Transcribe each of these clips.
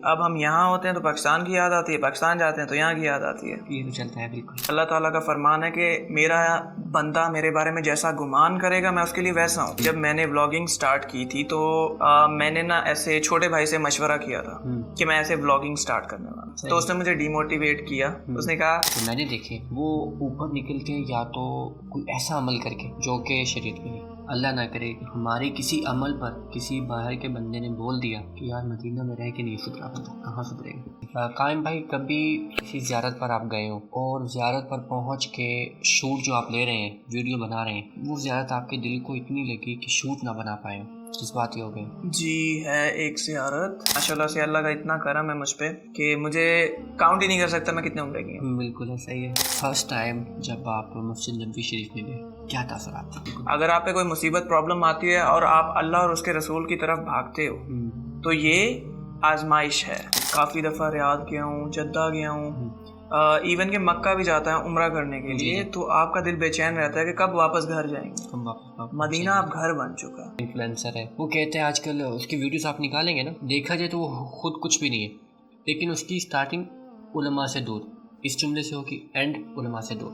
اب ہم یہاں ہوتے ہیں تو پاکستان کی یاد آتی ہے، پاکستان جاتے ہیں تو یہاں کی یاد آتی ہے. یہ تو چلتا ہے بالکل. اللہ تعالیٰ کا فرمان ہے کہ میرا بندہ میرے بارے میں جیسا گمان کرے گا میں اس کے لیے ویسا ہوں. جب میں نے ولاگنگ سٹارٹ کی تھی تو میں نے نا ایسے چھوٹے بھائی سے مشورہ کیا تھا کہ میں ایسے ولاگنگ سٹارٹ کرنے والا ہوں، تو اس نے مجھے ڈی موٹیویٹ کیا. اس نے کہا میں نے دیکھے وہ اوپر نکل کے یا تو کوئی ایسا عمل کر کے جو کہ شریعت میں اللہ نہ کرے ہمارے کسی عمل پر کسی باہر کے بندے نے بول دیا کہ یار مدینہ میں رہ کے نہیں سدھرا بندہ، کہاں سدھرے گا. قائم بھائی کبھی کسی زیارت پر آپ گئے ہو اور زیارت پر پہنچ کے شوٹ جو آپ لے رہے ہیں ویڈیو بنا رہے ہیں وہ زیارت آپ کے دل کو اتنی لگی کہ شوٹ نہ بنا پائے، جس بات یہ ہو گئی؟ جی ہے ایک زیارت، ماشاءاللہ سے اللہ کا اتنا کرم ہے مجھ پہ کہ مجھے کاؤنٹ ہی نہیں کر سکتا میں کتنے عمرے کی ہوں. بالکل ایسا ہی ہے. فرسٹ ٹائم جب آپ مسجد نبوی شریف میں گئے کیا تاثرات تھے؟ اگر آپ پہ کوئی مصیبت پرابلم آتی ہے اور آپ اللہ اور اس کے رسول کی طرف بھاگتے ہو تو یہ آزمائش ہے. کافی دفعہ ریاض گیا ہوں، جدہ گیا ہوں، ایون کہ مکہ بھی جاتا ہے عمرہ کرنے کے لیے، تو آپ کا دل بے چین رہتا ہے کہ کب واپس گھر جائیں گے. مدینہ اب گھر بن چکا ہے. انفلوئنسر ہے وہ کہتے ہیں آج کل اس کی ویڈیوز آپ نکالیں گے نا دیکھا جائے تو وہ خود کچھ بھی نہیں ہے لیکن اس کی سٹارٹنگ علماء سے دور، اس جملے سے ہو کہ اینڈ علماء سے دور.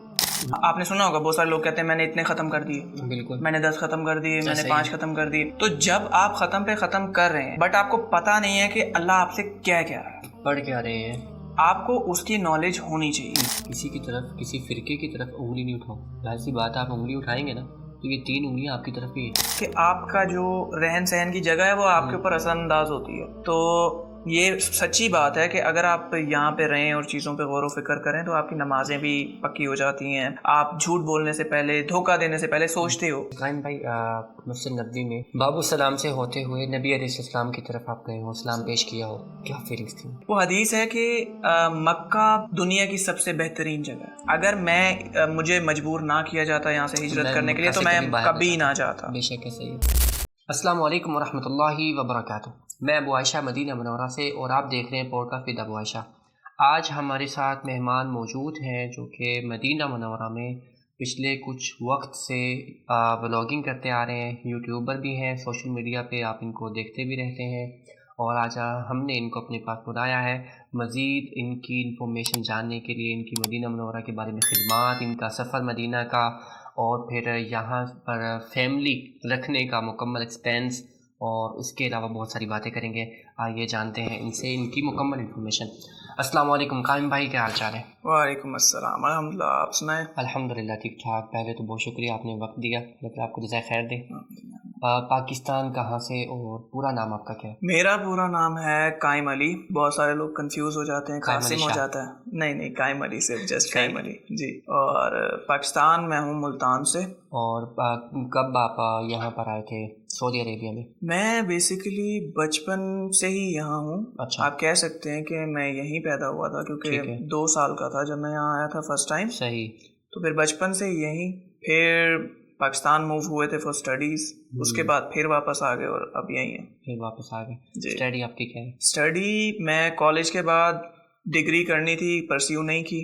آپ نے سنا ہوگا بہت سارے لوگ کہتے ہیں میں نے اتنے ختم کر دیے، بالکل میں نے 10 ختم کر دیے، میں نے 5 ختم کر دیے. تو جب آپ ختم پہ ختم کر رہے ہیں بٹ آپ کو پتہ نہیں ہے کہ اللہ آپ سے کیا کہہ رہا ہے، پڑھ کیا رہے ہیں، آپ کو اس کی نالج ہونی چاہیے. کسی کی طرف کسی فرقے کی طرف انگلی نہیں اٹھاؤ. ظاہر سی بات آپ انگلی اٹھائیں گے نا تو یہ 3 انگلیاں آپ کی طرف ہی ہیں کہ آپ کا جو رہن سہن کی جگہ ہے وہ آپ کے اوپر اثر انداز ہوتی ہے. تو یہ سچی بات ہے کہ اگر آپ یہاں پہ رہیں اور چیزوں پہ غور و فکر کریں تو آپ کی نمازیں بھی پکی ہو جاتی ہیں. آپ جھوٹ بولنے سے پہلے، دھوکہ دینے سے پہلے سوچتے ہو. قائم بھائی مسجد نبوی میں باب السلام سے ہوتے ہوئے نبی علیہ السلام کی طرف آپ گئے ہو، سلام پیش کیا ہو، کیا فیلنگس تھی؟ وہ حدیث ہے کہ مکہ دنیا کی سب سے بہترین جگہ ہے. اگر مجھے مجبور نہ کیا جاتا یہاں سے ہجرت کرنے کے لیے تو میں کبھی نہ جاتا. بے شک ہے، صحیح. السلام علیکم ورحمۃ اللہ وبرکاتہ. میں ابو عائشہ مدینہ منورہ سے اور آپ دیکھ رہے ہیں پوڈ کاسٹ ود ابو عائشہ. آج ہمارے ساتھ مہمان موجود ہیں جو کہ مدینہ منورہ میں پچھلے کچھ وقت سے ولاگنگ کرتے آ رہے ہیں، یوٹیوبر بھی ہیں، سوشل میڈیا پہ آپ ان کو دیکھتے بھی رہتے ہیں، اور آج ہم نے ان کو اپنے پاس بلایا ہے مزید ان کی انفارمیشن جاننے کے لیے، ان کی مدینہ منورہ کے بارے میں خدمات، ان کا سفر مدینہ کا، اور پھر یہاں پر فیملی رکھنے کا مکمل ایکسپینس، اور اس کے علاوہ بہت ساری باتیں کریں گے. آئیے جانتے ہیں ان سے ان کی مکمل انفارمیشن. السلام علیکم قائم بھائی، کیا حال چال ہے؟ وعلیکم السلام، الحمدللہ، آپ سنائیں؟ الحمدللہ ٹھیک ٹھاک. پہلے تو بہت شکریہ آپ نے وقت دیا، اللہ آپ کو جزائے خیر دے. پاکستان کہاں سے اور پورا نام آپ کا کیا ہے؟ میرا پورا نام ہے قائم علی. بہت سارے لوگ کنفیوز ہو جاتے ہیں، قاسم ہو جاتا ہے. نہیں قائم علی سے، جسٹ قائم علی جی. اور پاکستان میں ہوں ملتان سے. اور کب آپ یہاں پر آئے تھے سعودی عربیہ میں؟ میں بیسیکلی بچپن سے ہی یہاں ہوں. اچھا. آپ کہہ سکتے ہیں کہ میں یہیں پیدا ہوا تھا کیونکہ 2 سال کا تھا جب میں یہاں آیا تھا فرسٹ ٹائم. صحیح. تو پھر بچپن سے ہی یہیں، پھر پاکستان موو ہوئے تھے فار اسٹڈیز، اس کے بعد پھر واپس آ گئے اور اب یہیں ہیں. پھر واپس آ گئے. جی. اسٹڈی آپ کی کیا ہے؟ اسٹڈی میں کالج کے بعد ڈگری کرنی تھی، پرسیو نہیں کی.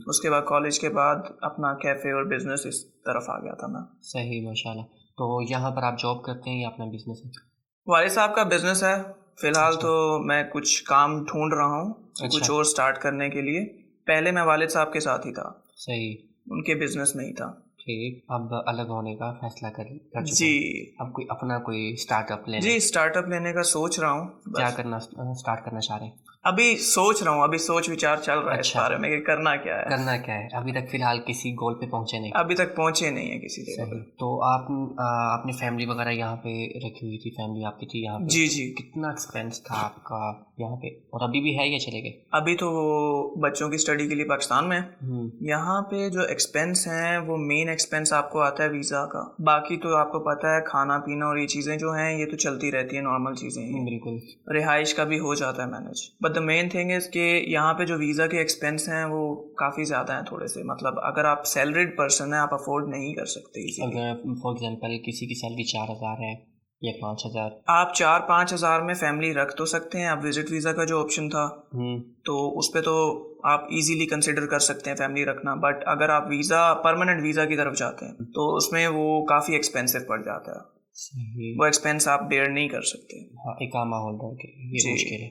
اس کے بعد کالج کے بعد اپنا کیفے اور بزنس اس طرف آ گیا تھا میں. صحیح، ماشاءاللہ. تو یہاں پر آپ جاب کرتے ہیں یا اپنا بزنس ہے؟ والد صاحب کا بزنس ہے فی الحال. تو میں کچھ کام ڈھونڈ رہا ہوں کچھ اور سٹارٹ کرنے کے لیے. پہلے میں والد صاحب کے ساتھ ہی تھا. صحیح. ان کے بزنس میں ہی تھا. ٹھیک. اب الگ ہونے کا فیصلہ کر جی. اب کوئی اپنا کوئی اسٹارٹ اپ لینا؟ جی اسٹارٹ اپ لینے کا سوچ رہا ہوں. کیا کرنا اسٹارٹ کرنا چاہ رہے ہیں؟ ابھی سوچ رہا ہوں، ابھی سوچ وچار چل رہا ہے اس بارے میں کہ کرنا کیا ہے. ابھی تک فی الحال کسی گول پہ پہنچے نہیں؟ ابھی تک پہنچے نہیں ہیں کسی جگہ پہ. تو آپ اپنی فیملی وغیرہ یہاں پہ رکھی ہوئی تھی؟ فیملی آپ کی تھی یہاں پہ؟ جی. کتنا ایکسپینس تھا آپ کا یہاں پہ، اور ابھی بھی ہے یا چلے گئے؟ ابھی تو بچوں کی اسٹڈی کے لیے پاکستان میں. یہاں پہ جو ایکسپینس ہیں وہ مین ایکسپینس آپ کو آتا ہے ویزا کا. باقی تو آپ کو پتہ ہے کھانا پینا اور یہ چیزیں جو ہیں یہ تو چلتی رہتی ہیں، نارمل چیزیں ہیں. بالکل. رہائش کا بھی ہو جاتا ہے manage. But the main thing is کہ یہاں پہ جو ویزا کے ایکسپینس ہیں وہ کافی زیادہ ہیں تھوڑے سے. مطلب اگر آپ سیلریڈ پرسن ہیں آپ افورڈ نہیں کر سکتے. اگر فار ایگزامپل کسی کی سیلری 4,000 ہے یا 5,000، آپ 4-5 ہزار میں فیملی رکھ تو سکتے ہیں. آپ وزٹ ویزا کا جو آپشن تھا تو اس پہ تو آپ ایزیلی کنسیڈر کر سکتے ہیں فیملی رکھنا. بٹ اگر آپ ویزا پرماننٹ ویزا کی طرف جاتے ہیں تو اس میں وہ کافی ایکسپینسو پڑ جاتا ہے. وہ ایکسپینس آپ بیئر نہیں کر سکتے. اقامہ ہولڈر کے یہ مشکل ہے.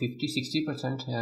50-60%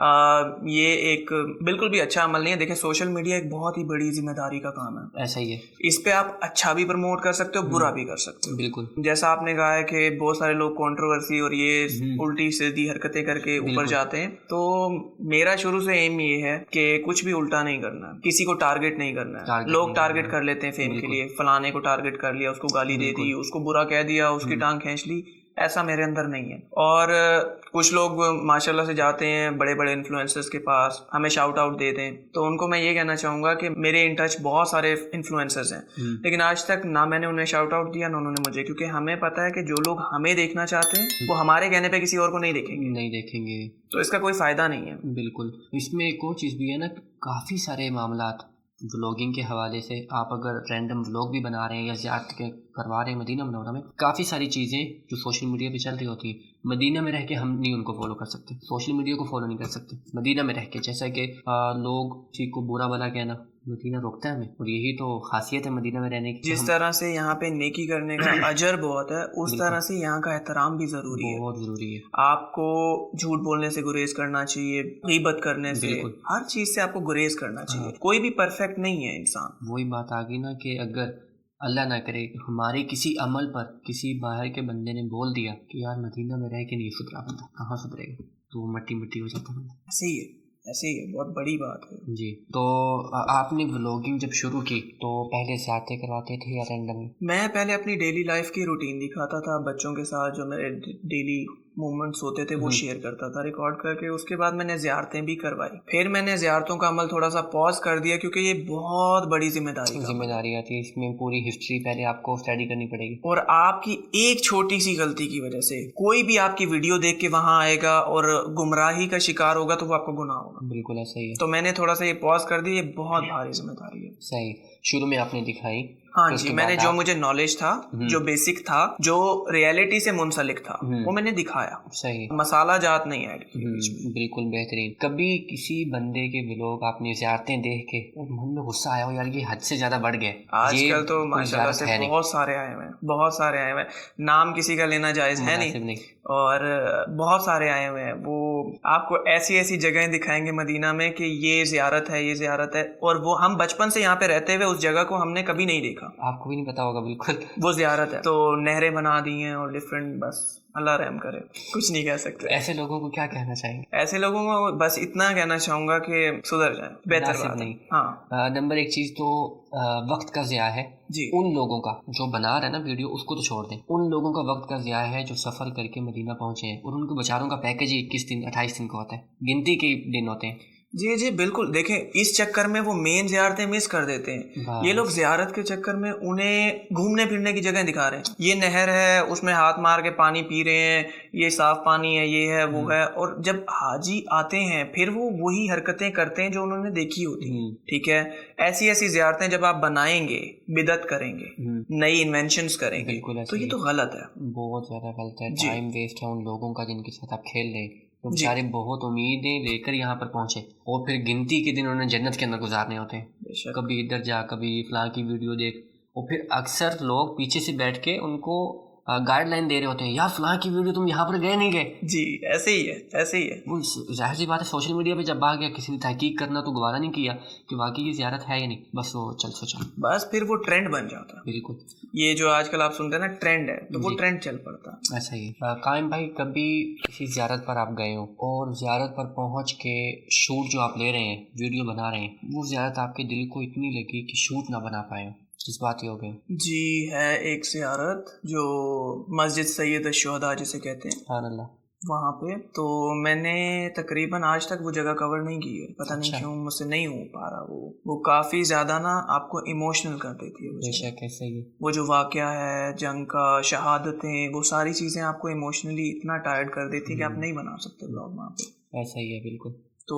یہ ایک بالکل بھی اچھا عمل نہیں ہے. دیکھیں سوشل میڈیا ایک بہت ہی بڑی ذمہ داری کا کام ہے. ایسا ہی ہے. اس پہ آپ اچھا بھی پروموٹ کر سکتے ہو, برا بھی کر سکتے ہو. بالکل جیسا آپ نے کہا ہے کہ بہت سارے لوگ کنٹروورسی اور یہ الٹی سیدھی حرکتیں کر کے اوپر جاتے ہیں, تو میرا شروع سے ایم یہ ہے کہ کچھ بھی الٹا نہیں کرنا, کسی کو ٹارگٹ نہیں کرنا ہے. لوگ ٹارگٹ کر لیتے ہیں فیم کے لیے, فلانے کو ٹارگٹ کر لیا, اس کو گالی دے دی, اس کو برا کہہ دیا, اس کی ٹانگ کھینچ لی. ایسا میرے اندر نہیں ہے. اور کچھ لوگ ماشاءاللہ سے جاتے ہیں بڑے بڑے انفلوئنسرز کے پاس, ہمیں شاؤٹ آؤٹ دیتے ہیں, تو ان کو میں یہ کہنا چاہوں گا کہ میرے ان ٹچ بہت سارے انفلوئنسرز ہیں, لیکن آج تک نہ میں نے انہیں شاؤٹ آؤٹ دیا نہ انہوں نے مجھے, کیونکہ ہمیں پتہ ہے کہ جو لوگ ہمیں دیکھنا چاہتے ہیں وہ ہمارے کہنے پہ کسی اور کو نہیں دیکھیں گے, تو اس کا کوئی فائدہ نہیں ہے. بالکل. اس میں ایک اور چیز بھی ہے نا, کافی سارے معاملات ولاگنگ کے حوالے سے, آپ اگر رینڈم ولاگ بھی بنا رہے ہیں یا زیارت کے کروا رہے ہیں مدینہ منورہ میں, کافی ساری چیزیں جو سوشل میڈیا پہ چل رہی ہوتی ہیں, مدینہ میں رہ کے ہم نہیں ان کو فالو کر سکتے, سوشل میڈیا کو فالو نہیں کر سکتے. مدینہ میں رہ کے جیسا کہ لوگ کسی کو برا بھلا کہنا, مدینہ روکتا ہے ہمیں, اور یہی تو خاصیت ہے مدینہ میں رہنے کی. جس طرح سے یہاں پہ نیکی کرنے کا اجر بہت ہے, اس طرح سے یہاں کا احترام بھی ضروری ہے, بہت ضروری ہے. آپ کو جھوٹ بولنے سے گریز کرنا چاہیے, غیبت کرنے سے, ہر چیز سے آپ کو گریز کرنا چاہیے. کوئی بھی پرفیکٹ نہیں ہے انسان. وہی بات آ گئی نا کہ اگر اللہ نہ کرے ہمارے کسی عمل پر کسی باہر کے بندے نے بول دیا کہ یار مدینہ میں رہ کے نہیں سدھرا بندہ, کہاں سدھرے گا, تو وہ مٹی ہو جاتا ہے. ایسے ہی ہے, بہت بڑی بات ہے. جی. تو آپ نے ولاگنگ جب شروع کی تو پہلے زیادتی کرواتے تھے یا رینڈم؟ میں پہلے اپنی ڈیلی لائف کی روٹین دکھاتا تھا, بچوں کے ساتھ جو میرے ڈیلی موومنٹس ہوتے تھے وہ شیئر کرتا تھا ریکارڈ کر کے. اس کے بعد میں نے زیارتیں بھی کروائی, پھر میں نے زیارتوں کا عمل تھوڑا سا پاز کر دیا کیونکہ یہ بہت بڑی ذمہ داری آتی ہے. اس میں پوری ہسٹری پہلے آپ کو اسٹڈی کرنی پڑے گی, اور آپ کی ایک چھوٹی سی غلطی کی وجہ سے کوئی بھی آپ کی ویڈیو دیکھ کے وہاں آئے گا اور گمراہی کا شکار ہوگا تو وہ آپ کو گناہ ہوگا. بالکل ایسا ہی ہے. تو میں نے تھوڑا سا یہ پاز کر دی, یہ بہت بھاری ذمہ داری ہے. صحیح. شروع میں آپ نے دکھائی. ہاں جی, میں نے جو مجھے نالج تھا, جو بیسک تھا, جو ریئلٹی سے منسلک تھا, وہ میں نے دکھایا. صحیح. مسالہ جات نہیں ایڈ کی. بالکل بہترین. کبھی کسی بندے کے ولاگ آپ نے زیارتیں دیکھ کے من میں غصہ آیا ہو یار یہ حد سے زیادہ بڑھ گئے؟ آج کل تو ماشاءاللہ سے بہت سارے آئے ہوئے ہیں, نام کسی کا لینا جائز ہے نہیں, اور بہت سارے آئے ہوئے ہیں. وہ آپ کو ایسی ایسی جگہیں دکھائیں گے مدینہ میں کہ یہ زیارت ہے, اور وہ ہم بچپن سے یہاں پہ رہتے ہوئے اس جگہ کو ہم نے کبھی نہیں دیکھا, آپ کو بھی نہیں پتا ہوگا. بالکل وہ زیارت ہے. تو نہریں بنا دی ہیں اور ڈفرینٹ, بس اللہ رحم کرے, کچھ نہیں کہہ سکتے. ایسے لوگوں کو کیا کہنا چاہیں گے؟ ایسے لوگوں کو بس اتنا کہنا چاہوں گا کہ سدھر جائیں, بہتر بات نہیں. ہاں, نمبر ایک چیز تو وقت کا ضیاع ہے. جی. ان لوگوں کا جو بنا رہا ہے نا ویڈیو, اس کو تو چھوڑ دیں. ان لوگوں کا وقت کا ضیاع ہے جو سفر کر کے مدینہ پہنچے ہیں, اور ان کے بیچاروں کا پیکج 21 دن 28 دن کا ہوتا ہے, گنتی کے دن ہوتے ہیں. جی بالکل. دیکھیں اس چکر میں وہ مین زیارتیں مس کر دیتے ہیں. یہ لوگ زیارت کے چکر میں انہیں گھومنے پھرنے کی جگہ دکھا رہے ہیں, یہ نہر ہے اس میں ہاتھ مار کے پانی پی رہے ہیں, یہ صاف پانی ہے, یہ ہے وہ ہے. اور جب حاجی آتے ہیں پھر وہ وہی حرکتیں کرتے ہیں جو انہوں نے دیکھی ہوتی ہیں. ٹھیک ہے, ایسی زیارتیں جب آپ بنائیں گے, بدعت کریں گے, نئی انوینشنز کریں گے, تو یہ تو غلط ہے, بہت زیادہ غلط ہے. ٹائم ویسٹ ہے ان لوگوں کا جن کے ساتھ آپ کھیل رہے ہیں. تو بیچارے بہت امیدیں لے کر یہاں پر پہنچے, اور پھر گنتی کے دن انہوں نے جنت کے اندر گزارنے ہوتے ہیں. کبھی ادھر جا, کبھی فلاں کی ویڈیو دیکھ, اور پھر اکثر لوگ پیچھے سے بیٹھ کے ان کو گائیڈ لائن دے رہے ہوتے ہیں, یار فلاں کی ویڈیو تم یہاں پر گئے نہیں گئے. جی ایسے ہی ہے. وہ ظاہر سی بات ہے, سوشل میڈیا پہ جب آ گیا کسی نے تحقیق کرنا تو گوارا نہیں کیا کہ واقعی یہ زیارت ہے یا نہیں, بس وہ چل بس پھر وہ ٹرینڈ بن جاتا ہے. بالکل. یہ جو آج کل آپ سنتے ہیں نا ٹرینڈ ہے, تو وہ ٹرینڈ چل پڑتا ہے. ایسا ہی. قائم بھائی, کبھی کسی زیارت پر آپ گئے ہو اور زیارت پر پہنچ کے شوٹ جو آپ لے رہے ہیں, ویڈیو بنا رہے ہیں, وہ زیارت آپ کے دل کو اتنی لگی کہ شوٹ نہ بنا پائے, اس بات ہی ہو گئی؟ جی ہے ایک زیارت جو مسجد سید الشہداء جسے کہتے ہیں, سبحان اللہ, وہاں پہ. تو میں نے تقریباً آج تک وہ جگہ کور نہیں کی ہے, پتہ نہیں کیوں مجھ سے نہیں ہو پا رہا. وہ کافی زیادہ نا آپ کو ایموشنل کر دیتی ہے. بے شک ایسا ہی. وہ جو واقعہ ہے جنگ کا, شہادتیں, وہ ساری چیزیں آپ کو ایموشنلی اتنا ٹائرڈ کر دیتی ہے کہ آپ نہیں بنا سکتے بلاگ وہاں پہ. ایسا ہی ہے. بالکل. تو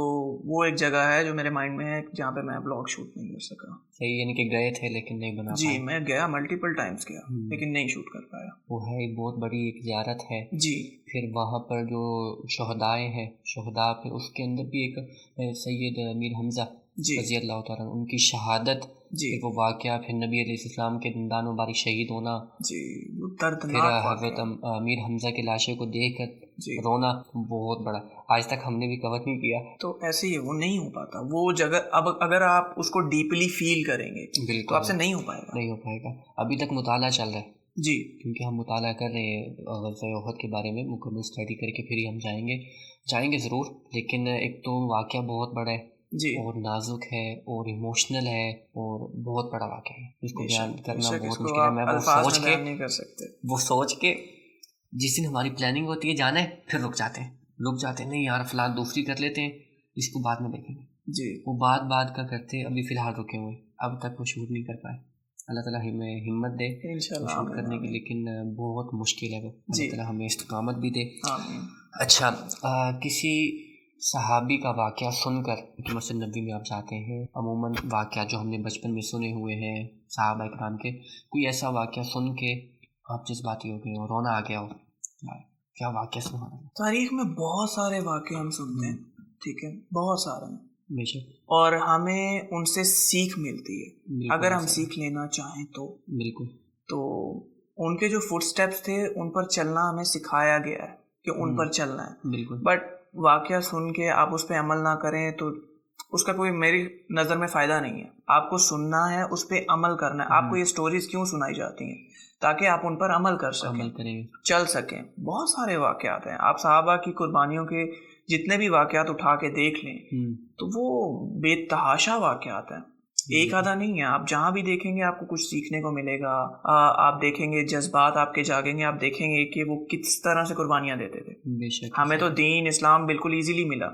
وہ ایک جگہ ہے جو میرے مائنڈ میں ہے جہاں پہ میں بلاگ شوٹ نہیں کر سکا. صحیح, یعنی کہ گئے تھے لیکن نہیں بنا پایا. جی میں گیا, ملٹیپل ٹائمز گیا, لیکن نہیں شوٹ کر پایا. وہ ہے ایک بہت بڑی ایک زیارت ہے. جی. پھر وہاں پر جو شہدائے ہیں, پھر اس کے اندر بھی ایک سید امیر حمزہ رضی اللہ تعالیٰ ان کی شہادت جی پھر وہ واقعہ، پھر نبی علیہ السلام کے دندان مبارک شہید ہونا، جی وہ پھر دردناک حضرت واقعہ امیر حمزہ کی لاشیں کو دیکھ کر جی رونا، بہت بڑا آج تک ہم نے بھی کور نہیں کیا۔ تو ایسے ہی ہے، وہ نہیں ہو پاتا وہ جگہ، اب اگر آپ اس کو ڈیپلی فیل کریں گے تو بالکل آپ سے نہیں ہو پائے گا۔ نہیں ہو پائے گا۔ ابھی تک مطالعہ چل رہا ہے، جی کیونکہ ہم مطالعہ کر رہے ہیں غزوہ احد کے بارے میں، مکمل اسٹڈی کر کے پھر ہی ہم جائیں گے ضرور۔ لیکن ایک تو واقعہ بہت بڑا ہے جی اور نازک ہے اور ایموشنل ہے اور بہت بڑا واقعہ ہے، اس کو بے بیان شک، کرنا بے شک، اس بہت کو مشکل ہے۔ میں آپ الفاظ میں بیان وہ نہیں کر سکتے۔ سوچ کے جس دن ہماری پلاننگ ہوتی ہے جانا ہے، پھر رک جاتے ہیں نہیں یار فلان دوسری کر لیتے ہیں، اس کو بعد میں دیکھیں گے، جی وہ بات کا کرتے ہیں۔ ابھی فی الحال رکے ہوئے، اب تک وہ شروع نہیں کر پائے۔ اللہ تعالیٰ ہمیں ہمت دے انشاءاللہ، شروع آمین کرنے کی، آمین۔ لیکن بہت مشکل ہے وہ۔ جی اللہ تعالیٰ ہمیں استقامت بھی دے۔ آمین۔ اچھا، کسی صحابی کا واقعہ سن کر کہ مسجد نبی میں آپ جاتے ہیں، عموماً واقعہ جو ہم نے بچپن میں سنے ہوئے ہیں صحابہ کرام کے، کوئی ایسا واقعہ سن کے آپ جذباتی ہو گئے ہو، رونا آ گیا ہو، کیا واقعہ سنا؟ تاریخ میں بہت سارے واقعے ہم سنتے ہیں، ٹھیک ہے، بہت سارے ہیں، بے شک، اور ہمیں ان سے سیکھ ملتی ہے بالکل اگر ہم ایسا ہے۔ سیکھ لینا چاہیں تو بالکل ان کے جو فٹ سٹیپس تھے ان پر چلنا ہمیں سکھایا گیا ہے کہ ان پر چلنا ہے، بالکل بٹ واقعہ سن کے آپ اس پہ عمل نہ کریں تو اس کا کوئی میری نظر میں فائدہ نہیں ہے۔ آپ کو سننا ہے، اس پہ عمل کرنا ہے۔ آپ کو یہ سٹوریز کیوں سنائی جاتی ہیں؟ تاکہ آپ ان پر عمل کر سکیں، عمل کریں گے۔ چل سکیں۔ بہت سارے واقعات ہیں، آپ صحابہ کی قربانیوں کے جتنے بھی واقعات اٹھا کے دیکھ لیں تو وہ بے تحاشا واقعات ہیں، ایک آدھا نہیں ہے۔ آپ جہاں بھی دیکھیں گے آپ کو کچھ سیکھنے کو ملے گا۔ آپ دیکھیں گے جذبات آپ کے جاگیں گے، آپ دیکھیں گے کہ وہ کس طرح سے قربانیاں دیتے تھے۔ بے شک، ہمیں تو دین اسلام بالکل ایزیلی ملا،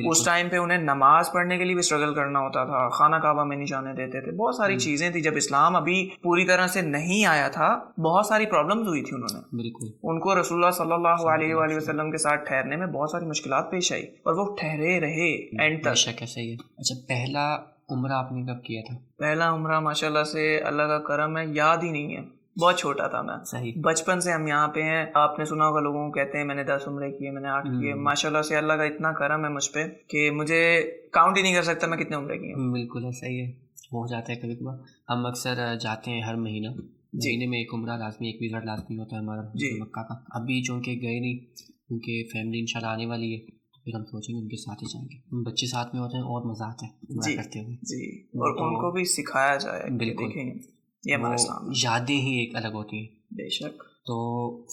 اس ٹائم پہ انہیں نماز پڑھنے کے لیے بھی اسٹرگل کرنا ہوتا تھا، خانہ کعبہ میں نہیں جانے دیتے تھے، بہت ساری چیزیں تھی۔ جب اسلام ابھی پوری طرح سے نہیں آیا تھا بہت ساری پرابلمز ہوئی تھی، انہوں نے بالکل ان کو رسول اللہ صلی اللہ علیہ وآلہ وسلم کے ساتھ ٹھہرنے میں بہت ساری مشکلات پیش آئی، اور وہ ٹھہرے رہے اینڈ بے تک۔ شک ایسا ہی ہے۔ اچھا، پہلا عمرہ آپ نے کب کیا تھا؟ پہلا عمرہ ماشاءاللہ سے اللہ کا کرم ہے، یاد ہی نہیں ہے، بہت چھوٹا تھا میں، صحیح، بچپن سے ہم یہاں پہ ہیں۔ آپ نے سنا ہوگا لوگوں کو کہتے ہیں میں نے 10 عمرے کیے، میں نے 8 کیے۔ ماشاءاللہ سے اللہ کا اتنا کرم ہے مجھ پہ کہ مجھے کاؤنٹ ہی نہیں کر سکتا میں کتنے عمرے کیے ہیں۔ بالکل ایسا ہی ہے، ہو جاتا ہے کبھی کبھار۔ ہم اکثر جاتے ہیں ہر مہینے میں ایک عمرہ لازمی، ایک وزٹ لازمی ہوتا ہے ہمارا مکہ کا۔ ابھی چونکہ گئے نہیں کیونکہ فیملی انشاءاللہ آنے والی ہے، پھر ہم سوچیں گے ان کے ساتھ ہی جائیں گے۔ بچے ساتھ میں ہوتے ہیں اور مزہ آتا ہے عمرہ کرتے ہوئے، جی، اور ان کو بھی سکھایا جائے، بالکل، دیکھیں یہ ہمارا اسلام ہے۔ یادیں ہی ایک الگ ہوتی ہیں۔ بے شک۔ تو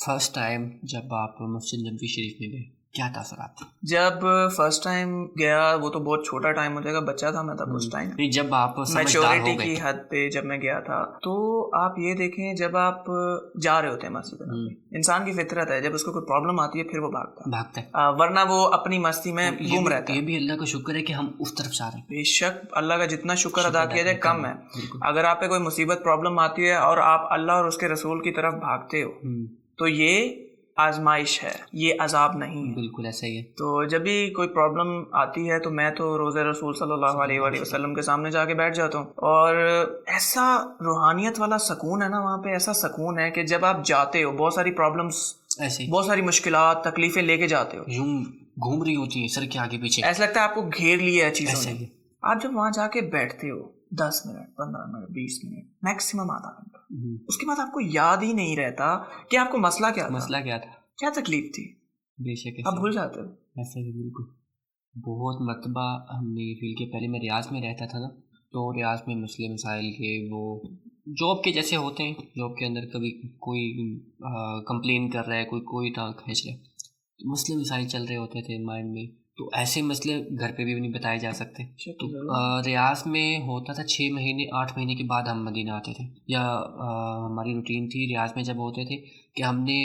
فرسٹ ٹائم جب آپ مسجد نبوی شریف میں گئے کیا تاثرات تھے؟ جب فرسٹ ٹائم گیا، وہ تو بہت چھوٹا ٹائم ہو جائے گا، بچہ تھا میں تب اس ٹائم، نہیں جب آپ سمجھدار ہو میچورٹی گئے کی حد پہ جب میں گیا تھا، تو آپ یہ دیکھیں جب آپ جا رہے ہوتے ہیں مسجد نبوی، انسان کی فطرت ہے جب اس کو کوئی پرابلم آتی ہے پھر وہ بھاگتا ہے، ورنہ وہ اپنی مستی میں گم رہتا ہے۔ یہ بھی اللہ کا شکر ہے کہ ہم اس طرف جا رہے ہیں۔ بے شک، اللہ کا جتنا شکر ادا کیا جائے کم ہے۔ بالکل، اگر آپ پہ کوئی مصیبت پرابلم آتی ہے اور آپ اللہ اور اس کے رسول کی طرف بھاگتے ہو تو یہ آزمائش ہے، یہ عذاب نہیں ہے۔ بالکل ایسا ہی ہے۔ تو جب بھی کوئی پرابلم آتی ہے تو میں تو روزہ رسول صلی اللہ علیہ وآلہ وسلم کے سامنے جا کے بیٹھ جاتا ہوں، اور ایسا روحانیت والا سکون ہے نا وہاں پہ، ایسا سکون ہے کہ جب آپ جاتے ہو بہت ساری پرابلمس، ایسے بہت ساری مشکلات تکلیفیں لے کے جاتے ہو، یوں گھوم رہی ہوتی ہیں سر کے آگے پیچھے، ایسا لگتا ہے آپ کو گھیر لیا ہے چیزوں ایسا نے۔ ہی آپ جب وہاں جا کے بیٹھتے ہو 10 منٹ 15 منٹ 20 منٹ میکسیمم آدھا گھنٹہ، اس کے بعد آپ کو یاد ہی نہیں رہتا کہ آپ کو مسئلہ کیا تھا، کیا تکلیف تھی، بے شک آپ بھول جاتے ہو۔ ایسا ہی بالکل۔ بہت مرتبہ ہم نے یہ فیل کیا، پہلے میں ریاض میں رہتا تھا نا، تو ریاض میں مسئلے مسائل کے وہ جاب کے جیسے ہوتے ہیں، جاب کے اندر کبھی کوئی کمپلین کر رہا ہے، کوئی ٹانگ کھینچ رہا ہے، مسئلے مسائل چل رہے ہوتے تھے مائنڈ میں، تو ایسے مسئلے گھر پہ بھی نہیں بتائے جا سکتے۔ تو ریاض میں ہوتا تھا 6 مہینے 8 مہینے کے بعد ہم مدینہ آتے تھے، یا ہماری روٹین تھی ریاض میں جب ہوتے تھے کہ ہم نے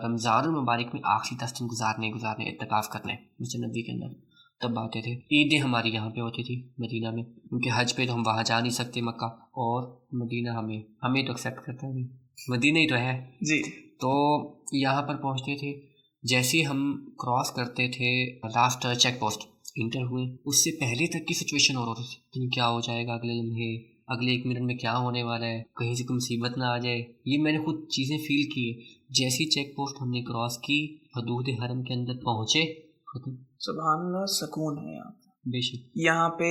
رمضان المبارک میں آخری 10 دن گزارنے اعتکاف کرنے مسجد نبوی کے اندر، تب آتے تھے۔ عیدیں ہماری یہاں پہ ہوتی تھی مدینہ میں، کیونکہ حج پہ تو ہم وہاں جا نہیں سکتے مکہ، اور مدینہ ہمیں تو ایکسیپٹ کرتا ہے، مدینہ ہی تو ہے جی۔ تو یہاں پر پہنچتے تھے، جیسے ہی ہم کراس کرتے تھے لاسٹ چیک پوسٹ انٹر ہوئے، اس سے پہلے تک کی سچویشن اور ہوتی تھی، کیا ہو جائے گا اگلے لمحے، اگلے 1 منٹ میں کیا ہونے والا ہے، کہیں سے کوئی مصیبت نہ آ جائے۔ یہ میں نے خود چیزیں فیل کی ہے۔ جیسی چیک پوسٹ ہم نے کراس کی، حدود حرم کے اندر پہنچے، ختم۔ سبحان اللہ، سکون ہے یہاں، بے شک یہاں پہ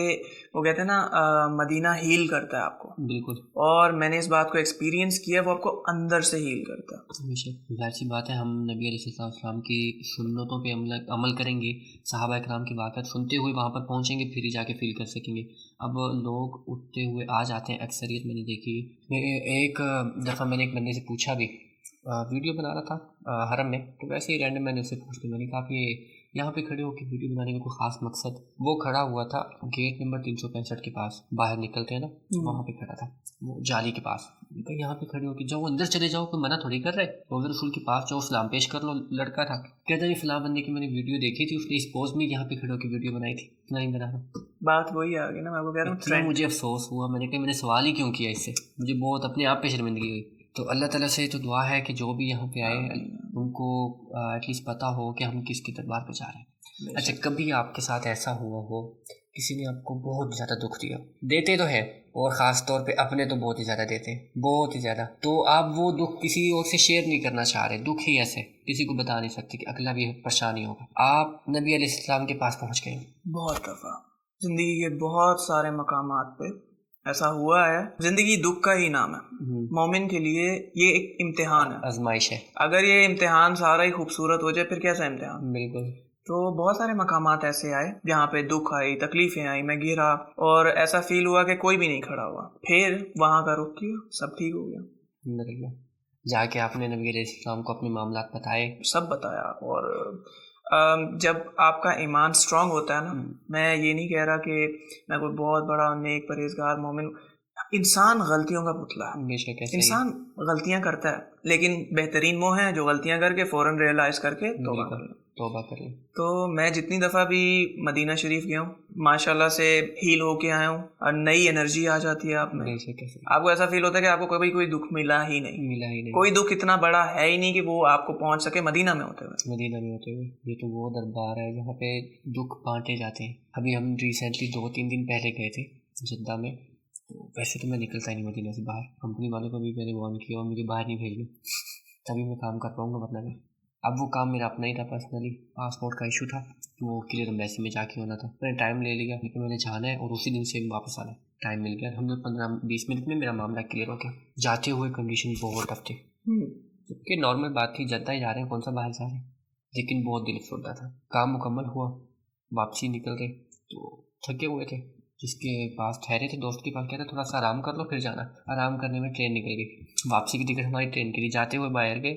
وہ کہتے ہیں نا مدینہ ہیل کرتا ہے آپ کو، بالکل، اور میں نے اس بات کو ایکسپیرینس کیا، وہ آپ کو اندر سے ہیل کرتا ہے۔ بے شک ظاہر سی بات ہے، ہم نبی علیہ السلام کی سنتوں پہ عمل کریں گے، صحابہ اکرام کی واقعات سنتے ہوئے وہاں پر پہنچیں گے، پھر ہی جا کے فیل کر سکیں گے۔ اب لوگ اٹھتے ہوئے آ جاتے ہیں، اکثریت میں نے دیکھی ہے۔ ایک دفعہ میں نے ایک بندے سے پوچھا بھی، ویڈیو بنا رہا تھا حرم میں، تو ویسے ہی رینڈم میں نے اسے پوچھ لیا، میں نے کہا کہ یہاں پہ کھڑے ہو کے ویڈیو بنانے کا کوئی خاص مقصد؟ وہ کھڑا ہوا تھا گیٹ نمبر 365 کے پاس، باہر نکلتے ہیں نا وہاں پہ کھڑا تھا، وہ جالی کے پاس۔ یہاں پہ کھڑے ہو کے جاؤ اندر چلے جاؤ، کوئی منع تھوڑی کر رہے، روزہ رسول کے پاس جاؤ، سلام پیش کر لو۔ لڑکا تھا کہتا ہے فلاں بندے کی میں نے ویڈیو دیکھی تھی، اس نے اس پوز میں یہاں پہ کھڑے ہو کے ویڈیو بنائی تھی، اتنا نہیں بنا رہا۔ بات وہی آ گئی نا، میں آپ کو کہہ رہا ہوں، مجھے افسوس ہوا، میں نے کہا میں نے سوال ہی کیوں کیا اس سے، مجھے بہت اپنے آپ پہ شرمندگی ہوئی۔ تو اللہ تعالیٰ سے تو دعا ہے کہ جو بھی یہاں پہ آئے ان کو ایٹ لیسٹ پتہ ہو کہ ہم کس کے دربار پہ جا رہے ہیں۔ اچھا، کبھی آپ کے ساتھ ایسا ہوا ہو کسی نے آپ کو بہت زیادہ دکھ دیا؟ دیتے تو ہیں، اور خاص طور پہ اپنے تو بہت ہی زیادہ دیتے ہیں، بہت ہی زیادہ، تو آپ وہ دکھ کسی اور سے شیئر نہیں کرنا چاہ رہے، دکھ ہی ایسے کسی کو بتا نہیں سکتے کہ اگلا بھی پریشانی ہوگا، آپ نبی علیہ السلام کے پاس پہنچ گئے۔ بہت دفعہ زندگی کے بہت سارے مقامات پہ ایسا ہوا ہے۔ زندگی دکھ کا ہی نام ہے، مومن کے لیے یہ ایک امتحان ہے، آزمائش ہے۔ اگر یہ امتحان سارا ہی خوبصورت ہو جائے پھر کیسا امتحان؟ بالکل۔ تو بہت سارے مقامات ایسے آئے جہاں پہ دکھ آئی، تکلیفیں آئی، میں گرا اور ایسا فیل ہوا کہ کوئی بھی نہیں کھڑا ہوا، پھر وہاں کا رخ کیا، سب ٹھیک ہو گیا۔ الحمدللہ، جا کے آپ نے نبی علیہ السلام کو اپنے معاملات بتائے؟ سب بتایا، اور جب آپ کا ایمان سٹرونگ ہوتا ہے نا، میں یہ نہیں کہہ رہا کہ میں کوئی بہت بڑا نیک پرہیزگار مومن، انسان غلطیوں کا پتلا ہے، بے شک ایسا ہی، انسان غلطیاں کرتا ہے، لیکن بہترین وہ ہیں جو غلطیاں کر کے فوراً ریئلائز کر کے توبہ کر لیں۔ تو میں جتنی دفعہ بھی مدینہ شریف گیا ہوں ماشاءاللہ سے ہیل ہو کے آیا ہوں، اور نئی انرجی آ جاتی ہے آپ میں، آپ کو ایسا فیل ہوتا ہے کہ آپ کو کبھی کوئی دکھ ملا ہی نہیں، کوئی دکھ اتنا بڑا ہے ہی نہیں کہ وہ آپ کو پہنچ سکے مدینہ میں ہوتے ہوئے۔ یہ تو وہ دربار ہے جہاں پہ دکھ بانٹے جاتے ہیں۔ ابھی ہم ریسنٹلی 2-3 دن پہلے گئے تھے جدہ میں، ویسے تو میں نکلتا ہی نہیں مدینہ سے باہر، کمپنی والوں کو بھی میں نے وارن کیا اور مجھے باہر نہیں بھیجنا، تبھی میں کام کر پاؤں گا، ورنہ نہیں۔ اب وہ کام میرا اپنا ہی تھا، پرسنلی پاسپورٹ کا ایشو تھا، تو وہ کلیئر ایمبیسی میں جا کے ہونا تھا، میں نے ٹائم لے لیا لیکن میں نے جانا ہے اور اسی دن سے واپس آنا ہے، ٹائم مل گیا، 15-20 منٹ میں میرا معاملہ کلیئر ہو گیا۔ جاتے ہوئے کنڈیشن بہت ٹف تھی، کہ نارمل بات تھی، جدہ ہی جا رہے ہیں، کون سا باہر جا رہے ہیں، لیکن بہت دل افسردہ تھا۔ کام مکمل ہوا، واپسی نکل گئے تو تھکے ہوئے تھے، جس کے پاس ٹھہرے تھے دوست کے پاس، کہتے تھوڑا سا آرام کر لو پھر جانا، آرام کرنے میں ٹرین نکل گئی، واپسی کی ٹکٹ ہماری ٹرین کی تھی، جاتے ہوئے باہر گئے،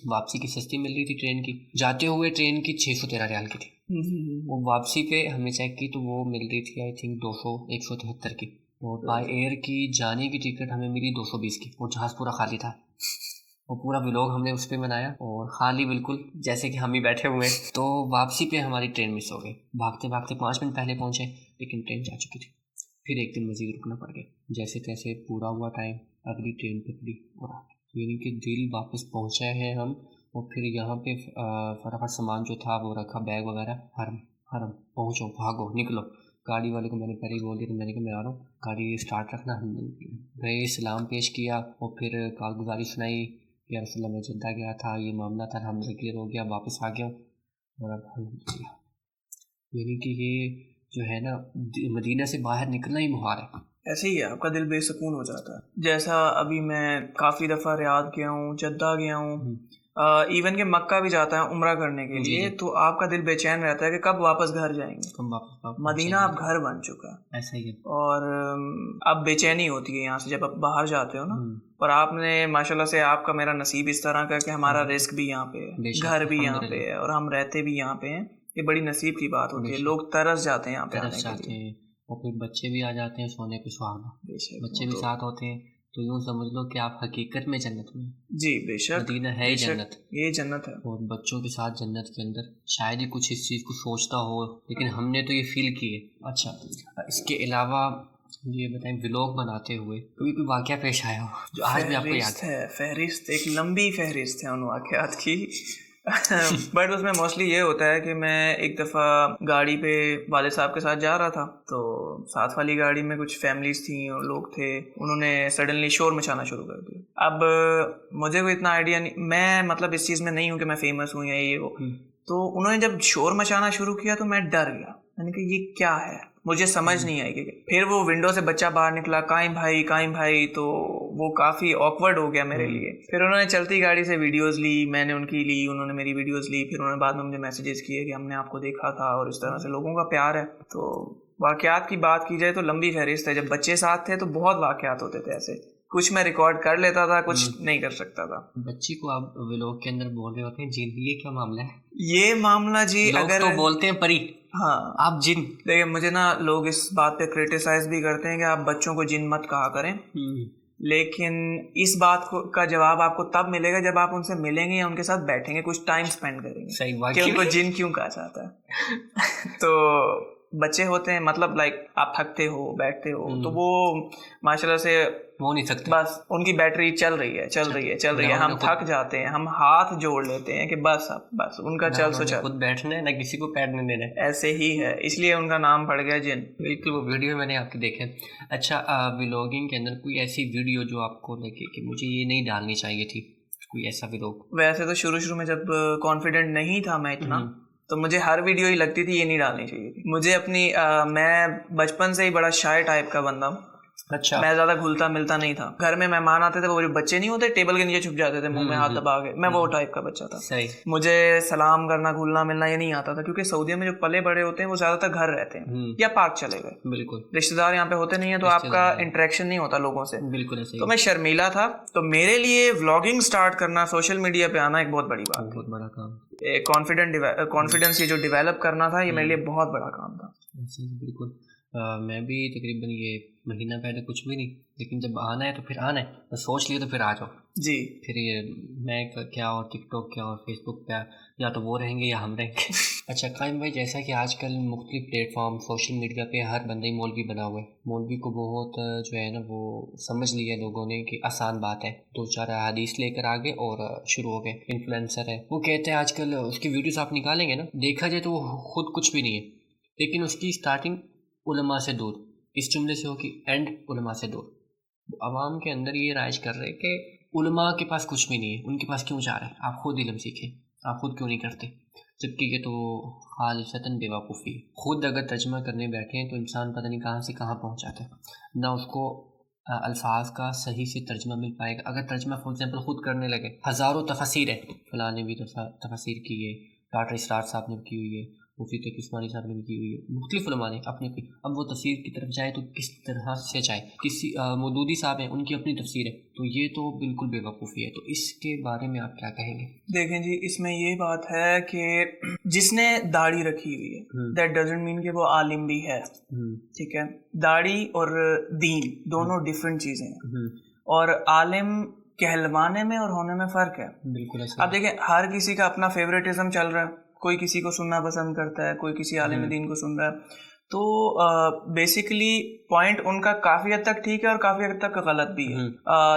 واپسی کی سستی مل رہی تھی ٹرین کی، جاتے ہوئے ٹرین کی 613 ریال کی تھی، وہ واپسی پہ ہم نے چیک کی تو وہ مل رہی تھی آئی تھنک 173 کی، اور بائی ایئر کی جانے کی ٹکٹ ہمیں ملی 220 کی، وہ جہاز پورا خالی تھا، وہ پورا ولاگ ہم نے اس پہ بنایا، اور خالی بالکل جیسے کہ ہم ہی بیٹھے ہوئے، تو واپسی پہ ہماری ٹرین مس ہو گئی، بھاگتے بھاگتے 5 منٹ پہلے پہنچے لیکن ٹرین جا چکی تھی، پھر ایک دن مزید رکنا پڑ گیا، جیسے تیسے پورا ہوا ٹائم، اگلی ٹرین پکڑی، اور یعنی کہ دل واپس پہنچے ہیں ہم، اور پھر یہاں پہ فٹافٹ سامان جو تھا وہ رکھا، بیگ وغیرہ، حرم پہنچو، بھاگو نکلو، گاڑی والے کو میں نے پہلے ہی بول دیا، تو میں نے کہا میں آ رہا ہوں، گاڑی اسٹارٹ رکھنا، ہم گئے، سلام پیش کیا، اور پھر کارگزاری سنائی، یا رسول اللہ میں جدہ گیا تھا، یہ معاملہ تھا، ہم نے کلیئر ہو گیا، واپس آ گیا، اور اب الحمدللہ، یعنی کہ یہ جو ہے نا مدینہ سے باہر نکلنا ہی محال ہے، ایسے ہی ہے، آپ کا دل بے سکون ہو جاتا ہے۔ جیسا ابھی میں کافی دفعہ ریاض گیا ہوں، جدہ گیا ہوں، ایون کہ مکہ بھی جاتا ہے عمرہ کرنے کے لیے، تو آپ کا دل بے چین رہتا ہے کہ کب واپس گھر جائیں گے، مدینہ اب گھر بن چکا ہے، ایسا ہی ہے، اور اب بے چینی ہوتی ہے یہاں سے جب آپ باہر جاتے ہو نا، اور آپ نے ماشاءاللہ سے آپ کا میرا نصیب اس طرح کا کہ ہمارا رزق بھی یہاں پہ ہے، گھر بھی یہاں پہ ہے، اور ہم رہتے بھی یہاں پہ ہیں، یہ بڑی نصیب کی بات ہوتی ہے، لوگ ترس جاتے ہیں یہاں پہ آنے کے لیے، اور پھر بچے بھی آ جاتے ہیں سونے پہ سہاگا، بچے بھی ساتھ ہوتے ہیں، تو یوں سمجھ لو کہ آپ حقیقت میں جنت میں، جی بے شک، مدینہ ہے ہی جنت، یہ جنت ہے، اور بچوں کے ساتھ جنت کے اندر شاید ہی کچھ اس چیز کو سوچتا ہو، لیکن ہم نے تو یہ فیل کی ہے۔ اچھا، اس کے علاوہ یہ بتائیں ولاگ بناتے ہوئے کبھی کوئی واقعہ پیش آیا ہو جو آج بھی آپ کو یاد ہے؟ فہرست ایک لمبی فہرست ہے ان واقعات کی، بٹ اس میں موسٹلی یہ ہوتا ہے کہ میں ایک دفعہ گاڑی پہ والد صاحب کے ساتھ جا رہا تھا، تو ساتھ والی گاڑی میں کچھ فیملیز تھیں اور لوگ تھے، انہوں نے سڈنلی شور مچانا شروع کر دیا۔ اب مجھے کوئی اتنا آئیڈیا نہیں، میں مطلب اس چیز میں نہیں ہوں کہ میں فیمس ہوں یا یہ وہ، تو انہوں نے جب شور مچانا شروع کیا تو میں ڈر گیا، میں نے کہا یہ کیا ہے, مجھے سمجھ نہیں آئی. کہ پھر وہ ونڈو سے بچہ باہر نکلا, قائم بھائی, تو وہ کافی آکورڈ ہو گیا میرے لیے. پھر انہوں نے چلتی گاڑی سے ویڈیوز لی, میں نے ان کی لی, انہوں نے میری ویڈیوز لی. پھر انہوں نے بعد میں مجھے میسیجز کیے کہ ہم نے آپ کو دیکھا تھا, اور اس طرح سے لوگوں کا پیار ہے. تو واقعات کی بات کی جائے تو لمبی فہرست ہے. جب بچے ساتھ تھے تو بہت واقعات ہوتے تھے ایسے, کچھ میں ریکارڈ کر لیتا تھا, کچھ نہیں کر سکتا تھا. بچی کو آپ ویلوگ کے اندر بول رہے ہوتے ہیں جن, یہ کیا معاملہ ہے؟ یہ معاملہ جی اگر تو بولتے ہیں پری, ہاں آپ جن. دیکھیں مجھے نا لوگ اس بات پہ کرٹیسائز بھی کرتے ہیں کہ آپ بچوں کو جن مت کہا کریں, لیکن اس بات کا جواب آپ کو تب ملے گا جب آپ ان سے ملیں گے یا ان کے ساتھ بیٹھیں گے, کچھ ٹائم سپینڈ کریں گے کہ ان کو جن کیوں کہا جاتا ہے. تو بچے ہوتے ہیں, مطلب لائک آپ تھکتے ہو, بیٹھتے ہو, تو وہ ماشاءاللہ سے وہ نہیں سکتے, بس ان کی بیٹری چل رہی ہے. ہم تھک جاتے ہیں, ہم ہاتھ جوڑ لیتے ہیں کہ بس ان کا چل سو چل, خود بیٹھنے نہ کسی کو بیٹھنے دینا. ایسے ہی ہے, اس لیے ان کا نام پڑ گیا جن. بالکل, وہ ویڈیو میں نے آپ کے دیکھے. اچھا, ویلوگنگ کے اندر کوئی ایسی ویڈیو جو آپ کو لگے کہ مجھے یہ نہیں ڈالنی چاہیے تھی, کوئی ایسا ویلوگ؟ ویسے تو شروع میں جب کانفیڈنٹ نہیں تھا میں اتنا, تو مجھے ہر ویڈیو ہی لگتی تھی یہ نہیں ڈالنی چاہیے تھی. مجھے اپنی میں بچپن سے ہی بڑا شائع ٹائپ کا بندہ ہوں. اچھا, میں زیادہ گھلتا ملتا نہیں تھا. گھر میں مہمان آتے تھے, وہ جو بچے نہیں ہوتے ٹیبل کے نیچے چھپ جاتے تھے منہ میں ہاتھ دبا کے, میں وہ ٹائپ کا بچہ تھا. مجھے سلام کرنا, گھلنا ملنا یہ نہیں آتا تھا, کیونکہ سعودیہ میں جو پلے بڑے ہوتے ہیں وہ زیادہ تر گھر رہتے ہیں یا پارک چلے گئے. بالکل, رشتے دار یہاں پہ ہوتے نہیں ہیں, تو آپ کا انٹریکشن نہیں ہوتا لوگوں سے. بالکل, تو میں شرمیلا تھا. تو میرے لیے ولاگنگ سٹارٹ کرنا, سوشل میڈیا پہ آنا ایک بہت بڑی بات, بہت بڑا کام. کانفیڈنس یہ جو ڈیولپ کرنا تھا, یہ میرے لیے بہت بڑا کام تھا. بالکل, میں بھی تقریباً یہ مہینہ پہلے کچھ بھی نہیں, لیکن جب آنا ہے تو پھر آنا ہے, تو سوچ لیے تو پھر آ جاؤ. جی, پھر یہ میں کیا اور ٹک ٹاک کیا اور فیس بک پہ, یا تو وہ رہیں گے یا ہم رہیں گے. اچھا قائم بھائی, جیسا کہ آج کل مختلف پلیٹ فارم سوشل میڈیا پہ ہر بندے مولوی بنا ہوا ہے. مولوی کو بہت جو ہے نا وہ سمجھ لیا لوگوں نے کہ آسان بات ہے, 2-4 احادیث لے کر آگے اور شروع ہو گئے. انفلوئنسر ہے, وہ کہتے ہیں آج کل اس کی ویڈیوز آپ نکالیں گے نا, دیکھا جائے تو وہ خود کچھ بھی نہیں ہے, لیکن اس کی اسٹارٹنگ علماء سے دور, اس جملے سے ہو کہ اینڈ علماء سے دور. عوام کے اندر یہ رائج کر رہے کہ علماء کے پاس کچھ بھی نہیں ہے, ان کے پاس کیوں جا رہے ہیں, آپ خود علم سیکھیں, آپ خود کیوں نہیں کرتے, جبکہ یہ تو خالصتاً بے وقوفی ہے. خود اگر ترجمہ کرنے بیٹھے ہیں تو انسان پتہ نہیں کہاں سے کہاں پہنچ جاتا ہے, نہ اس کو الفاظ کا صحیح سے ترجمہ مل پائے گا. اگر ترجمہ فار ایگزامپل خود کرنے لگے, ہزاروں تفاسیر ہے, فلاں نے بھی تفاسیر کی ہے, ڈاکٹر اسرار صاحب نے بھی کی ہوئی ہے, مفتی تقی عثمانی صاحب نے بھی کی ہوئی ہے, مختلف علماء نے اپنی. اب وہ تفسیر کی طرف جائے تو کس طرح سے جائے, کسی مودودی صاحب ہیں ان کی اپنی تفسیر ہے, تو یہ تو بالکل بے وقوفی ہے. تو اس کے بارے میں آپ کیا کہیں گے؟ دیکھیں جی, اس میں یہ بات ہے کہ جس نے داڑھی رکھی ہوئی ہے, دیٹ ڈزنٹ مین کہ وہ عالم بھی ہے. ٹھیک ہے, داڑھی اور دین دونوں ڈفرینٹ چیزیں ہیں, اور عالم کہلوانے میں اور ہونے میں فرق ہے. بالکل. اب دیکھیں, ہر کسی کا اپنا فیوریٹزم چل رہا ہے, کوئی کسی کو سننا پسند کرتا ہے, کوئی کسی عالم دین کو سن رہا ہے. تو بیسیکلی پوائنٹ ان کا کافی حد تک ٹھیک ہے اور کافی حد تک غلط بھی ہے.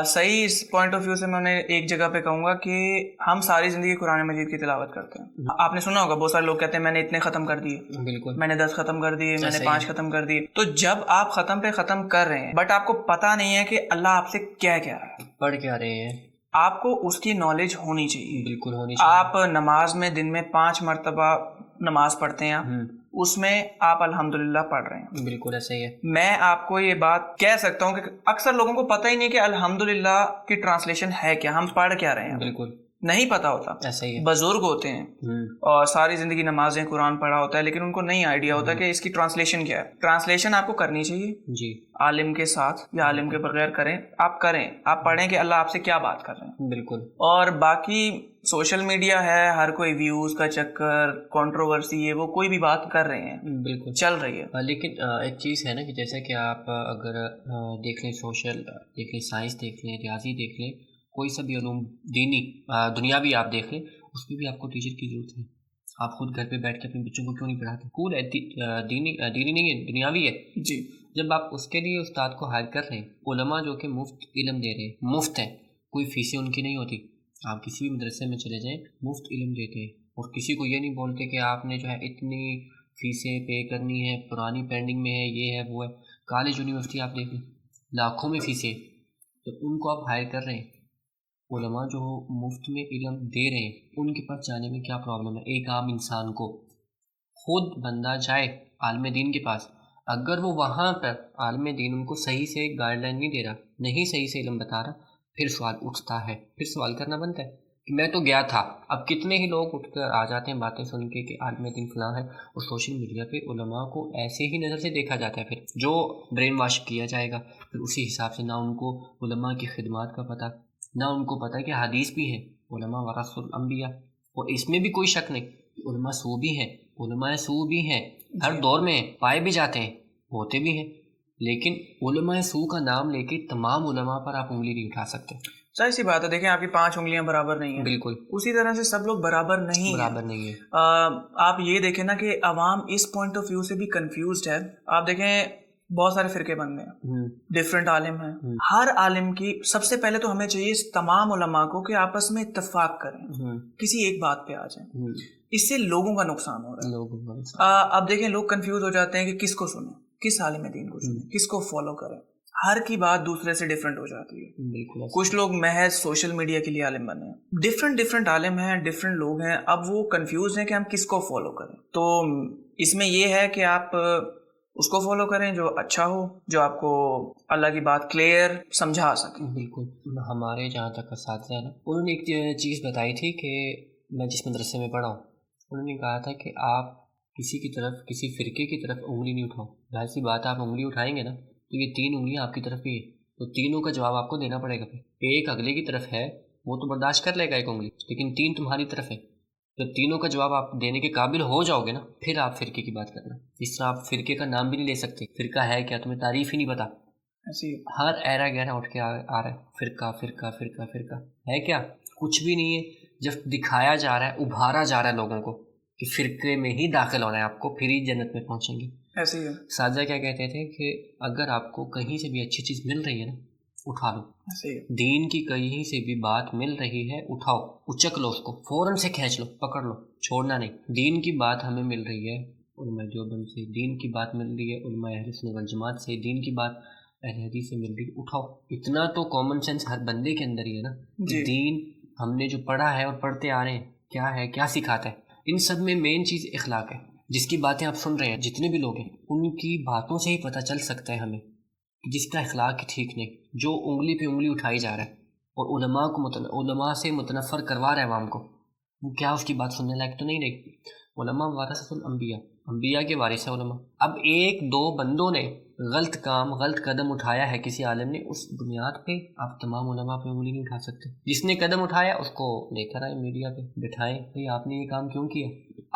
صحیح اس پوائنٹ آف ویو سے میں نے ایک جگہ پہ کہوں گا کہ ہم ساری زندگی قرآن مجید کی تلاوت کرتے ہیں. آپ نے سنا ہوگا بہت سارے لوگ کہتے ہیں میں نے اتنے ختم کر دیے, بالکل, میں نے 10 ختم کر دیے, میں نے 5 ختم کر دیے. تو جب آپ ختم پہ ختم کر رہے ہیں بٹ آپ کو پتا نہیں ہے کہ اللہ آپ سے کیا کہہ رہا ہے, پڑھ کیا رہے ہیں, آپ کو اس کی نالج ہونی چاہیے. بالکل ہونی چاہیے. آپ نماز میں دن میں 5 مرتبہ نماز پڑھتے ہیں, اس میں آپ الحمدللہ پڑھ رہے ہیں. بالکل ایسا ہی ہے. میں آپ کو یہ بات کہہ سکتا ہوں کہ اکثر لوگوں کو پتہ ہی نہیں کہ الحمدللہ کی ٹرانسلیشن ہے کیا, ہم پڑھ کیا رہے ہیں, بالکل نہیں پتا ہوتا. ایسا ہی ہے. بزرگ ہوتے ہیں اور ساری زندگی نمازیں قرآن پڑھا ہوتا ہے, لیکن ان کو نہیں آئیڈیا ہوتا کہ اس کی ٹرانسلیشن کیا ہے. ٹرانسلیشن آپ کو کرنی چاہیے جی, عالم کے ساتھ یا عالم کے بغیر کریں, آپ پڑھیں کہ اللہ آپ سے کیا بات کر رہے ہیں. بالکل. اور باقی سوشل میڈیا ہے, ہر کوئی ویوز کا چکر, کنٹروورسی ہے, وہ کوئی بھی بات کر رہے ہیں, بالکل چل رہی ہے. لیکن ایک چیز ہے نا کہ جیسا کہ آپ اگر دیکھ لیں, سوشل دیکھ لیں, سائنس دیکھ لیں, ریاضی دیکھ لیں, کوئی سا بھی علوم دینی دنیاوی آپ دیکھ لیں, اس میں بھی آپ کو ٹیچر کی ضرورت ہے. آپ خود گھر پہ بیٹھ کے اپنے بچوں کو کیوں نہیں پڑھاتے؟ کول ہے, دینی نہیں ہے, دنیاوی ہے. جی, جب آپ اس کے لیے استاد کو ہائر کر رہے ہیں, علماء جو کہ مفت علم دے رہے ہیں, مفت ہیں, کوئی فیسیں ان کی نہیں ہوتی. آپ کسی بھی مدرسے میں چلے جائیں, مفت علم دیتے ہیں, اور کسی کو یہ نہیں بولتے کہ آپ نے جو ہے اتنی فیسیں پے کرنی ہے, پرانی پینڈنگ میں ہے, یہ ہے وہ ہے. کالج یونیورسٹی آپ دیکھ لیں, لاکھوں میں فیسیں, تو ان کو آپ ہائر کر رہے ہیں. علماء جو مفت میں علم دے رہے ہیں, ان کے پاس جانے میں کیا پرابلم ہے ایک عام انسان کو؟ خود بندہ جائے عالم دین کے پاس، اگر وہ وہاں پر عالم دین ان کو صحیح سے گائیڈ لائن نہیں دے رہا، نہیں صحیح سے علم بتا رہا، پھر سوال اٹھتا ہے، پھر سوال کرنا بنتا ہے کہ میں تو گیا تھا۔ اب کتنے ہی لوگ اٹھ کر آ جاتے ہیں باتیں سن کے کہ عالم دین فلاں ہے، اور سوشل میڈیا پہ علماء کو ایسے ہی نظر سے دیکھا جاتا ہے، پھر جو برین واش کیا جائے گا، پھر اسی حساب سے نہ ان کو علماء کی خدمات کا پتہ، نہ ان کو پتہ کہ حدیث بھی ہے علماء ورثۃ الانبیاء، اور اس میں بھی کوئی شک نہیں، علماء سو بھی ہیں، علماء سو بھی ہیں، ہر دور میں پائے بھی جاتے ہیں، ہوتے بھی ہیں، لیکن علماء سو کا نام لے کے تمام علماء پر آپ انگلی نہیں اٹھا سکتے۔ ظاہر سی بات ہے، دیکھیں آپ کی 5 انگلیاں برابر نہیں ہیں، بالکل اسی طرح سے سب لوگ برابر نہیں ہے۔ آپ یہ دیکھیں نا کہ عوام اس پوائنٹ آف ویو سے بھی کنفیوزڈ ہے۔ آپ دیکھیں بہت سارے فرقے بن گئے ہیں، ڈفرینٹ عالم ہیں، ہر عالم کی سب سے پہلے تو ہمیں چاہیے تمام علماء کو کہ آپس میں اتفاق کریں، کسی ایک بات پہ آ جائیں، اس سے لوگوں کا نقصان ہو رہا ہے۔ اب دیکھیں لوگ کنفیوز ہو جاتے ہیں کہ کس کو سنیں، کس عالم دین کو سنیں، کس کو فالو کریں، ہر کی بات دوسرے سے ڈفرینٹ ہو جاتی ہے۔ کچھ لوگ محض سوشل میڈیا کے لیے عالم بنے ہیں، ڈفرینٹ عالم ہیں، ڈفرینٹ لوگ ہیں، اب وہ کنفیوز ہیں کہ ہم کس کو فالو کریں۔ تو اس میں یہ ہے کہ آپ اس کو فالو کریں جو اچھا ہو، جو آپ کو اللہ کی بات کلیئر سمجھا سکے۔ بالکل، ہمارے جہاں تک اساتذہ ہیں نا، انہوں نے ایک چیز بتائی تھی کہ میں جس مدرسے میں پڑھا ہوں، انہوں نے کہا تھا کہ آپ کسی کی طرف، کسی فرقے کی طرف انگلی نہیں اٹھاؤ۔ ظاہر سی بات ہے، آپ انگلی اٹھائیں گے نا تو یہ 3 انگلیاں آپ کی طرف بھی ہیں، تو تینوں کا جواب آپ کو دینا پڑے گا۔ پھر ایک اگلے کی طرف ہے، وہ تو برداشت کر لے گا ایک انگلی، لیکن 3 تمہاری طرف ہے، جب تینوں کا جواب آپ دینے کے قابل ہو جاؤ گے نا، پھر آپ فرقے کی بات کرنا۔ اس طرح آپ فرقے کا نام بھی نہیں لے سکتے، فرقہ ہے کیا، تمہیں تعریف ہی نہیں پتا، ہر ایرا گہرا اٹھ کے آ رہا ہے فرقہ فرقہ فرقہ فرقہ، ہے کیا، کچھ بھی نہیں ہے۔ جب دکھایا جا رہا ہے، ابھارا جا رہا ہے لوگوں کو کہ فرقے میں ہی داخل ہونا ہے آپ کو، پھر ہی جنت میں پہنچیں گے۔ ایسے ہی ہے۔ سادہ کیا کہتے تھے کہ اگر آپ کو کہیں سے بھی اچھی چیز مل رہی ہے نا، اٹھا لو۔ دین کی کہیں سے بھی بات مل رہی ہے، اٹھاؤ، اچک لو، اس کو فوراً سے کھینچ لو، پکڑ لو، چھوڑنا نہیں۔ دین کی بات ہمیں مل رہی ہے علماء دیوبند سے، دین کی بات مل رہی ہے علماء اہل سنت والجماعت سے، دین کی بات اہل حدیث سے مل رہی ہے، اٹھاؤ۔ اتنا تو کامن سینس ہر بندے کے اندر ہی ہے نا، دین ہم نے جو پڑھا ہے اور پڑھتے آ رہے ہیں کیا ہے، کیا سکھاتا ہے۔ ان سب میں مین چیز اخلاق ہے۔ جس کی باتیں آپ سن رہے ہیں، جتنے بھی لوگ ہیں، ان کی باتوں سے ہی پتہ چل سکتا ہے ہمیں کہ جس کا اخلاق ٹھیک نہیں، جو انگلی پہ انگلی اٹھائی جا رہا ہے اور علماء سے متنفر کروا رہا ہے عوام کو، وہ کیا اس کی بات سننے لائق تو نہیں رہی۔ علماء ورثۃ الانبیاء، انبیاء کے وارث ہیں علماء۔ اب ایک دو بندوں نے غلط کام، غلط قدم اٹھایا ہے کسی عالم نے، اس بنیاد پہ آپ تمام علماء پہ انگلی نہیں اٹھا سکتے۔ جس نے قدم اٹھایا اس کو لے کر آئے میڈیا پہ، بٹھائیں، بھئی آپ نے یہ کام کیوں کیا،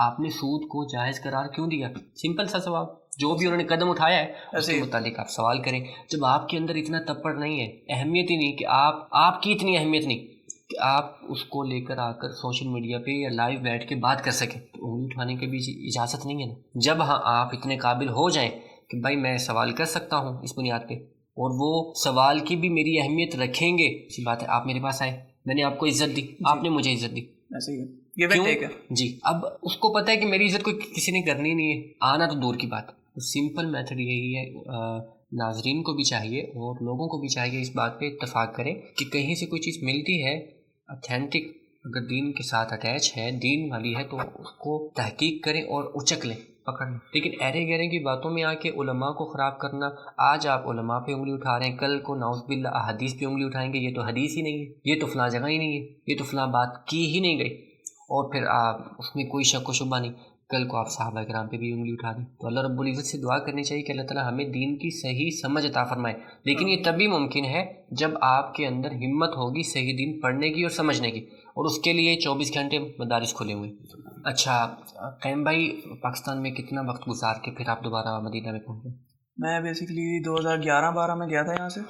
آپ نے سود کو جائز قرار کیوں دیا، سمپل سا سوال۔ جو بھی انہوں نے قدم اٹھایا ہے اس کے متعلق آپ سوال کریں۔ جب آپ کے اندر اتنا تپڑ نہیں ہے، اہمیت ہی نہیں کہ آپ کی اتنی اہمیت نہیں کہ آپ اس کو لے کر آ کر سوشل میڈیا پہ یا لائیو بیٹھ کے بات کر سکیں، تو انگلی اٹھانے کی بھی اجازت نہیں ہے نا۔ جب ہاں آپ اتنے قابل ہو جائیں کہ بھائی میں سوال کر سکتا ہوں اس بنیاد پہ، اور وہ سوال کی بھی میری اہمیت رکھیں گے، اسی بات ہے آپ میرے پاس آئے، میں نے آپ کو عزت دی، آپ نے مجھے عزت دی، جی۔ اب اس کو پتہ ہے کہ میری عزت کوئی کسی نے کرنی نہیں ہے، آنا تو دور کی بات۔ سمپل میتھڈ یہی ہے، ناظرین کو بھی چاہیے اور لوگوں کو بھی چاہیے اس بات پہ اتفاق کریں کہ کہیں سے کوئی چیز ملتی ہے اتھینٹک، اگر دین کے ساتھ اٹیچ ہے، دین والی ہے، تو اس کو تحقیق کریں اور اچک لیں، پکڑ لیں۔ لیکن ایرے گہرے کی باتوں میں آ کے علماء کو خراب کرنا، آج آپ علماء پہ انگلی اٹھا رہے ہیں، کل کو نعوذ باللہ حدیث پہ انگلی اٹھائیں گے، یہ تو حدیث ہی نہیں ہے، یہ تو فلاں جگہ ہی نہیں ہے، یہ تو فلاں بات کی ہی نہیں گئی، اور پھر آپ اس میں کوئی شک و شبہ نہیں، کل کو آپ صحابہ کرام پہ بھی انگلی اٹھا دیں۔ تو اللہ رب العزت سے دعا کرنی چاہیے کہ اللہ تعالیٰ ہمیں دین کی صحیح سمجھ عطا فرمائے، لیکن یہ تبھی ممکن ہے جب آپ کے اندر ہمت ہوگی صحیح دین پڑھنے کی اور سمجھنے کی، اور اس کے لیے 24 گھنٹے مدارس کھلے ہوئے۔ اچھا قیم بھائی، پاکستان میں کتنا وقت گزار کے پھر آپ دوبارہ مدینہ میں پہنچے؟ میں بیسیکلی 2011-12 میں گیا تھا یہاں سے،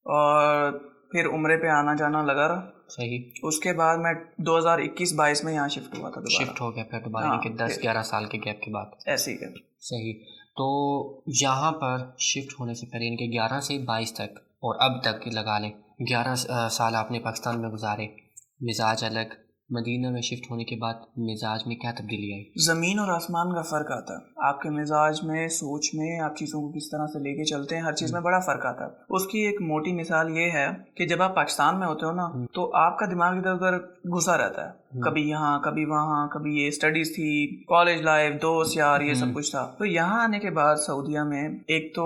اور پھر عمرے پہ آنا جانا لگا رہا۔ صحیح۔ اس کے بعد میں 2021-22 میں یہاں شفٹ ہوا تھا، شفٹ ہو گیا پھر دوبارہ، کہ 10-11 سال کے گیپ کے بعد ایسے ہی ہے۔ صحیح۔ تو یہاں پر شفٹ ہونے سے پہلے، ان کے 11 سے 22 تک اور اب تک لگا لیں 11 سال آپ نے پاکستان میں گزارے، مزاج الگ، مدینہ میں شفٹ ہونے کے بعد مزاج میں کیا تبدیلی آئی؟ زمین اور آسمان کا فرق آتا ہے آپ کے مزاج میں، سوچ میں، آپ چیزوں کو کس طرح سے لے کے چلتے ہیں، ہر چیز میں بڑا فرق آتا ہے۔ اس کی ایک موٹی مثال یہ ہے کہ جب آپ پاکستان میں ہوتے ہو نا تو آپ کا دماغ ادھر ادھر گھسا رہتا ہے، کبھی یہاں کبھی وہاں، کبھی یہ اسٹڈیز تھی، کالج لائف، دوست یار، یہ سب کچھ تھا۔ تو یہاں آنے کے بعد سعودیہ میں ایک تو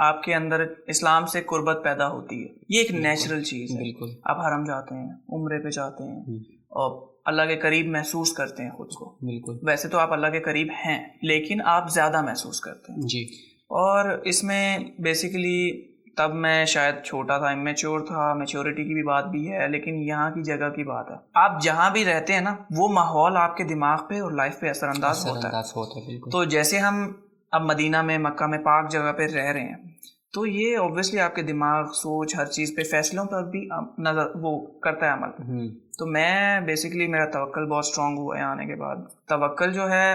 آپ کے اندر اسلام سے قربت پیدا ہوتی ہے، یہ ایک نیچرل چیز ہے۔ بالکل، آپ حرم جاتے ہیں، عمرے پہ جاتے ہیں اور اللہ کے قریب محسوس کرتے ہیں خود کو۔ بالکل، ویسے تو آپ اللہ کے قریب ہیں لیکن آپ زیادہ محسوس کرتے ہیں جی۔ اور اس میں بیسیکلی تب میں شاید چھوٹا تھا، امیچور تھا، میچورٹی کی بھی بات بھی ہے، لیکن یہاں کی جگہ کی بات ہے۔ آپ جہاں بھی رہتے ہیں نا وہ ماحول آپ کے دماغ پہ اور لائف پہ اثر انداز ہوتا ہے۔ تو جیسے ہم اب مدینہ میں، مکہ میں، پاک جگہ پہ رہ رہے ہیں تو یہ اوبویسلی آپ کے دماغ، سوچ، ہر چیز پہ، فیصلوں پر بھی نظر وہ کرتا ہے عمل۔ تو میں بیسیکلی میرا توکل بہت اسٹرانگ ہوا یہاں آنے کے بعد۔ توکل جو ہے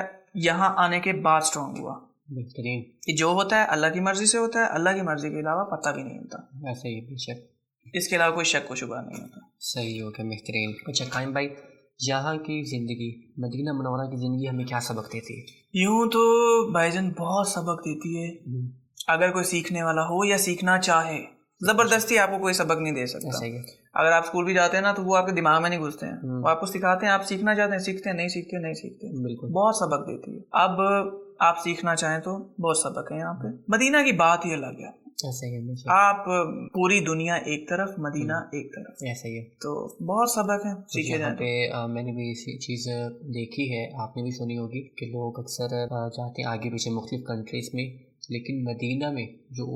یہاں آنے کے بعد اسٹرانگ ہوا۔ بہترین، کہ جو ہوتا ہے اللہ کی مرضی سے ہوتا ہے، اللہ کی مرضی کے علاوہ پتہ بھی نہیں ہوتا۔ ایسے ہی، بے شک، اس کے علاوہ کوئی شک و شبہ نہیں ہوتا۔ صحیح ہو گیا، بہترین۔ اچھا قائم بھائی، یہاں کی زندگی، مدینہ منورہ کی زندگی ہمیں کیا سبق دیتی ہے؟ یوں تو بھائی جان بہت سبق دیتی ہے، اگر کوئی سیکھنے والا ہو یا سیکھنا چاہے۔ زبردستی آپ کو کوئی سبق نہیں دے سکتا۔ اگر آپ اسکول بھی جاتے ہیں نا تو وہ آپ کے دماغ میں نہیں گھستے ہیں، وہ آپ کو سکھاتے ہیں، آپ سیکھنا چاہتے ہیں سیکھتے ہیں، نہیں سیکھتے نہیں سیکھتے۔ بالکل، بہت سبق دیتی ہے۔ اب آپ سیکھنا چاہیں تو بہت سبق ہے یہاں پہ۔ مدینہ کی بات ہی الگ ہے، آپ پوری دنیا ایک طرف، مدینہ ایک طرف، ایسا ہی ہے۔ تو بہت سبق ہیں سیکھے جائیں پہ۔ میں نے بھی اسی چیز دیکھی ہے، آپ نے بھی سنی ہوگی کہ لوگ اکثر جاتے ہیں آگے پیچھے مختلف کنٹریز میں، لیکن مدینہ میں جو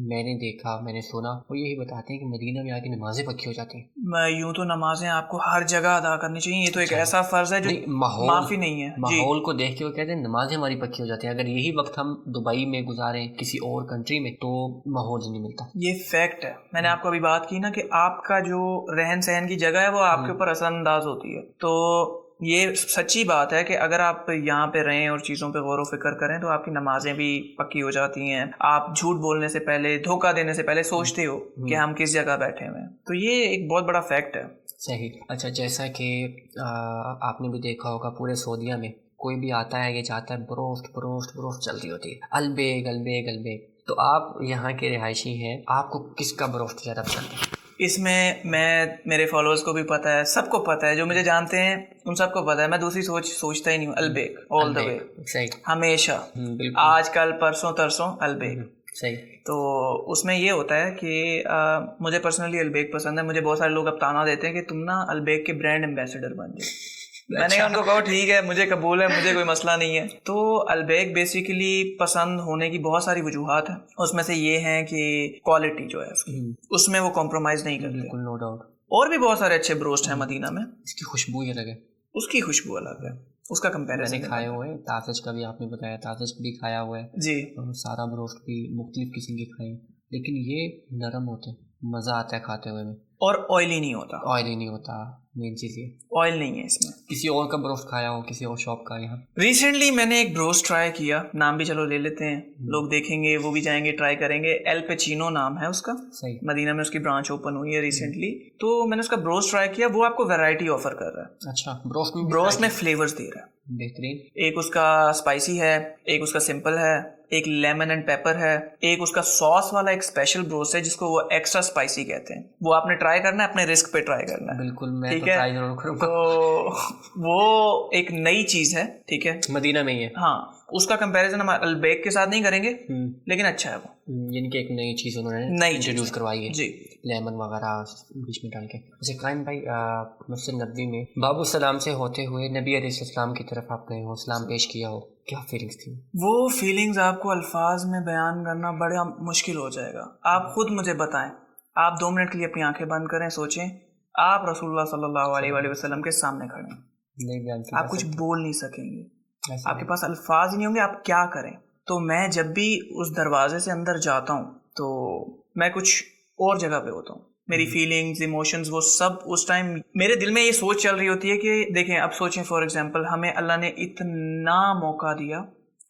میں نے دیکھا، میں نے سنا، وہ یہی بتاتے ہیں کہ مدینہ میں آ کے نمازیں پکی ہو جاتی ہیں۔ میں یوں تو نمازیں آپ کو ہر جگہ ادا کرنی چاہیے، یہ تو ایک ایسا فرض ہے جو معافی نہیں ہے۔ ماحول کو دیکھ کے وہ کہتے ہیں نمازیں ہماری پکی ہو جاتی ہیں۔ اگر یہی وقت ہم دبئی میں گزاریں، کسی اور کنٹری میں، تو ماحول نہیں ملتا۔ یہ فیکٹ ہے، میں نے آپ کو ابھی بات کی نا کہ آپ کا جو رہن سہن کی جگہ ہے وہ آپ کے اوپر اثر انداز ہوتی ہے۔ تو یہ سچی بات ہے کہ اگر آپ یہاں پہ رہیں اور چیزوں پہ غور و فکر کریں تو آپ کی نمازیں بھی پکی ہو جاتی ہیں۔ آپ جھوٹ بولنے سے پہلے، دھوکہ دینے سے پہلے سوچتے ہو کہ ہم کس جگہ بیٹھے ہوئے ہیں۔ تو یہ ایک بہت بڑا فیکٹ ہے۔ صحیح۔ اچھا، جیسا کہ آپ نے بھی دیکھا ہوگا پورے سعودیہ میں کوئی بھی آتا ہے، یہ چاہتا ہے بروسٹ بروسٹ بروسٹ چلتی ہوتی ہے، البیگ البیگ البیگ۔ تو آپ یہاں کے رہائشی ہیں، آپ کو کس کا بروسٹ زیادہ پسند ہے؟ اس میں میرے فالوورز کو بھی پتہ ہے، سب کو پتہ ہے، جو مجھے جانتے ہیں ان سب کو پتہ ہے، میں دوسری سوچتا ہی نہیں ہوں۔ البیگ آل دا وے، صحیح، ہمیشہ، آج کل، پرسوں ترسوں، البیگ۔ صحیح۔ تو اس میں یہ ہوتا ہے کہ مجھے پرسنلی البیگ پسند ہے۔ مجھے بہت سارے لوگ اب تانا دیتے ہیں کہ تم نا البیگ کے برانڈ ایمبیسڈر بن جاؤ۔ میں نے ان کو کہا ٹھیک ہے، مجھے قبول ہے، مجھے کوئی مسئلہ نہیں ہے۔ تو البیگ بیسیکلی پسند ہونے کی بہت ساری وجوہات ہیں، اس میں سے یہ ہیں کہ کوالٹی جو ہے اس میں وہ کمپرومائز نہیں کرتے۔ بالکل، نو ڈاؤٹ۔ اور بھی بہت سارے اچھے بروسٹ ہیں مدینہ میں۔ اس کی خوشبو ہی الگ ہے، اس کی خوشبو الگ ہے، اس کا کمپیریزن۔ میں نے کھائے ہوئے، تازج کا بھی آپ نے بتایا، تازج بھی کھایا ہوا ہے جی، سارا بروسٹ بھی مختلف قسم کے کھائے، لیکن یہ نرم ہوتے ہیں، مزہ آتا ہے کھاتے ہوئے میں، اور آئلی نہیں ہوتا۔ آئلی نہیں ہوتا، مین چیز یہ آئل نہیں ہے اس میں۔ کسی اور کا بروسٹ کھایا ہو، کسی اور شاپ کا؟ یہاں ریسنٹلی میں نے ایک بروسٹ ٹرائی کیا، نام بھی چلو لے لیتے ہیں، لوگ دیکھیں گے، وہ بھی جائیں گے، ٹرائی کریں گے۔ ایل پیچینو نام ہے اس کا، صحیح، مدینہ میں اس کی برانچ اوپن ہوئی ہے ریسنٹلی۔ تو میں نے اس کا بروسٹ ٹرائی کیا، وہ آپ کو ویرائٹی آفر کر رہا ہے۔ اچھا، بروسٹ میں فلیورز دے رہا ہے، بہترین۔ ایک اس کا اسپائسی ہے، ایک اس کا سمپل ہے، ایک لیمن اینڈ پیپر ہے، ایک اس کا سوس والا ایک اسپیشل بروسٹ ہے جس کو وہ ایکسٹرا اسپائسی کہتے ہیں۔ وہ آپ نے ٹرائی کرنا ہے، اپنے رسک پہ ٹرائی کرنا ہے۔ بالکل، میں تو ٹرائی ضرور کروں گا۔ تو وہ ایک نئی چیز ہے، ٹھیک ہے، مدینہ میں ہی ہے۔ ہاں، اس کا کمپیریزن ہم البیگ کے ساتھ نہیں کریں گے، لیکن اچھا ہے وہ، یعنی کہ ایک نئی چیز انہوں نے نئی انٹروڈیوس کروائی ہے جی، لیمن وغیرہ بیچ میں ڈال کے۔ جیسے قائم بھائی، مسجد نبوی میں باب السلام سے ہوتے ہوئے نبی علیہ السلام کی طرف آپ گئے ہو، سلام پیش کیا ہو، کیا فیلنگس تھی؟ وہ فیلنگز آپ کو الفاظ میں بیان کرنا بڑا مشکل ہو جائے گا۔ آپ خود مجھے بتائیں، آپ 2 منٹ کے لیے اپنی آنکھیں بند کریں، سوچیں آپ رسول اللہ صلی اللہ علیہ وآلہ وسلم کے سامنے کھڑے ہیں، آپ کچھ بول نہیں سکیں گے، آپ کے پاس الفاظ ہی نہیں ہوں گے، آپ کیا کریں؟ تو میں جب بھی اس دروازے سے اندر جاتا ہوں تو میں کچھ اور جگہ پہ ہوتا ہوں، میری فیلنگز، ایموشنز، وہ سب اس ٹائم میرے دل میں یہ سوچ چل رہی ہوتی ہے کہ دیکھیں، اب سوچیں فار ایگزامپل ہمیں اللہ نے اتنا موقع دیا،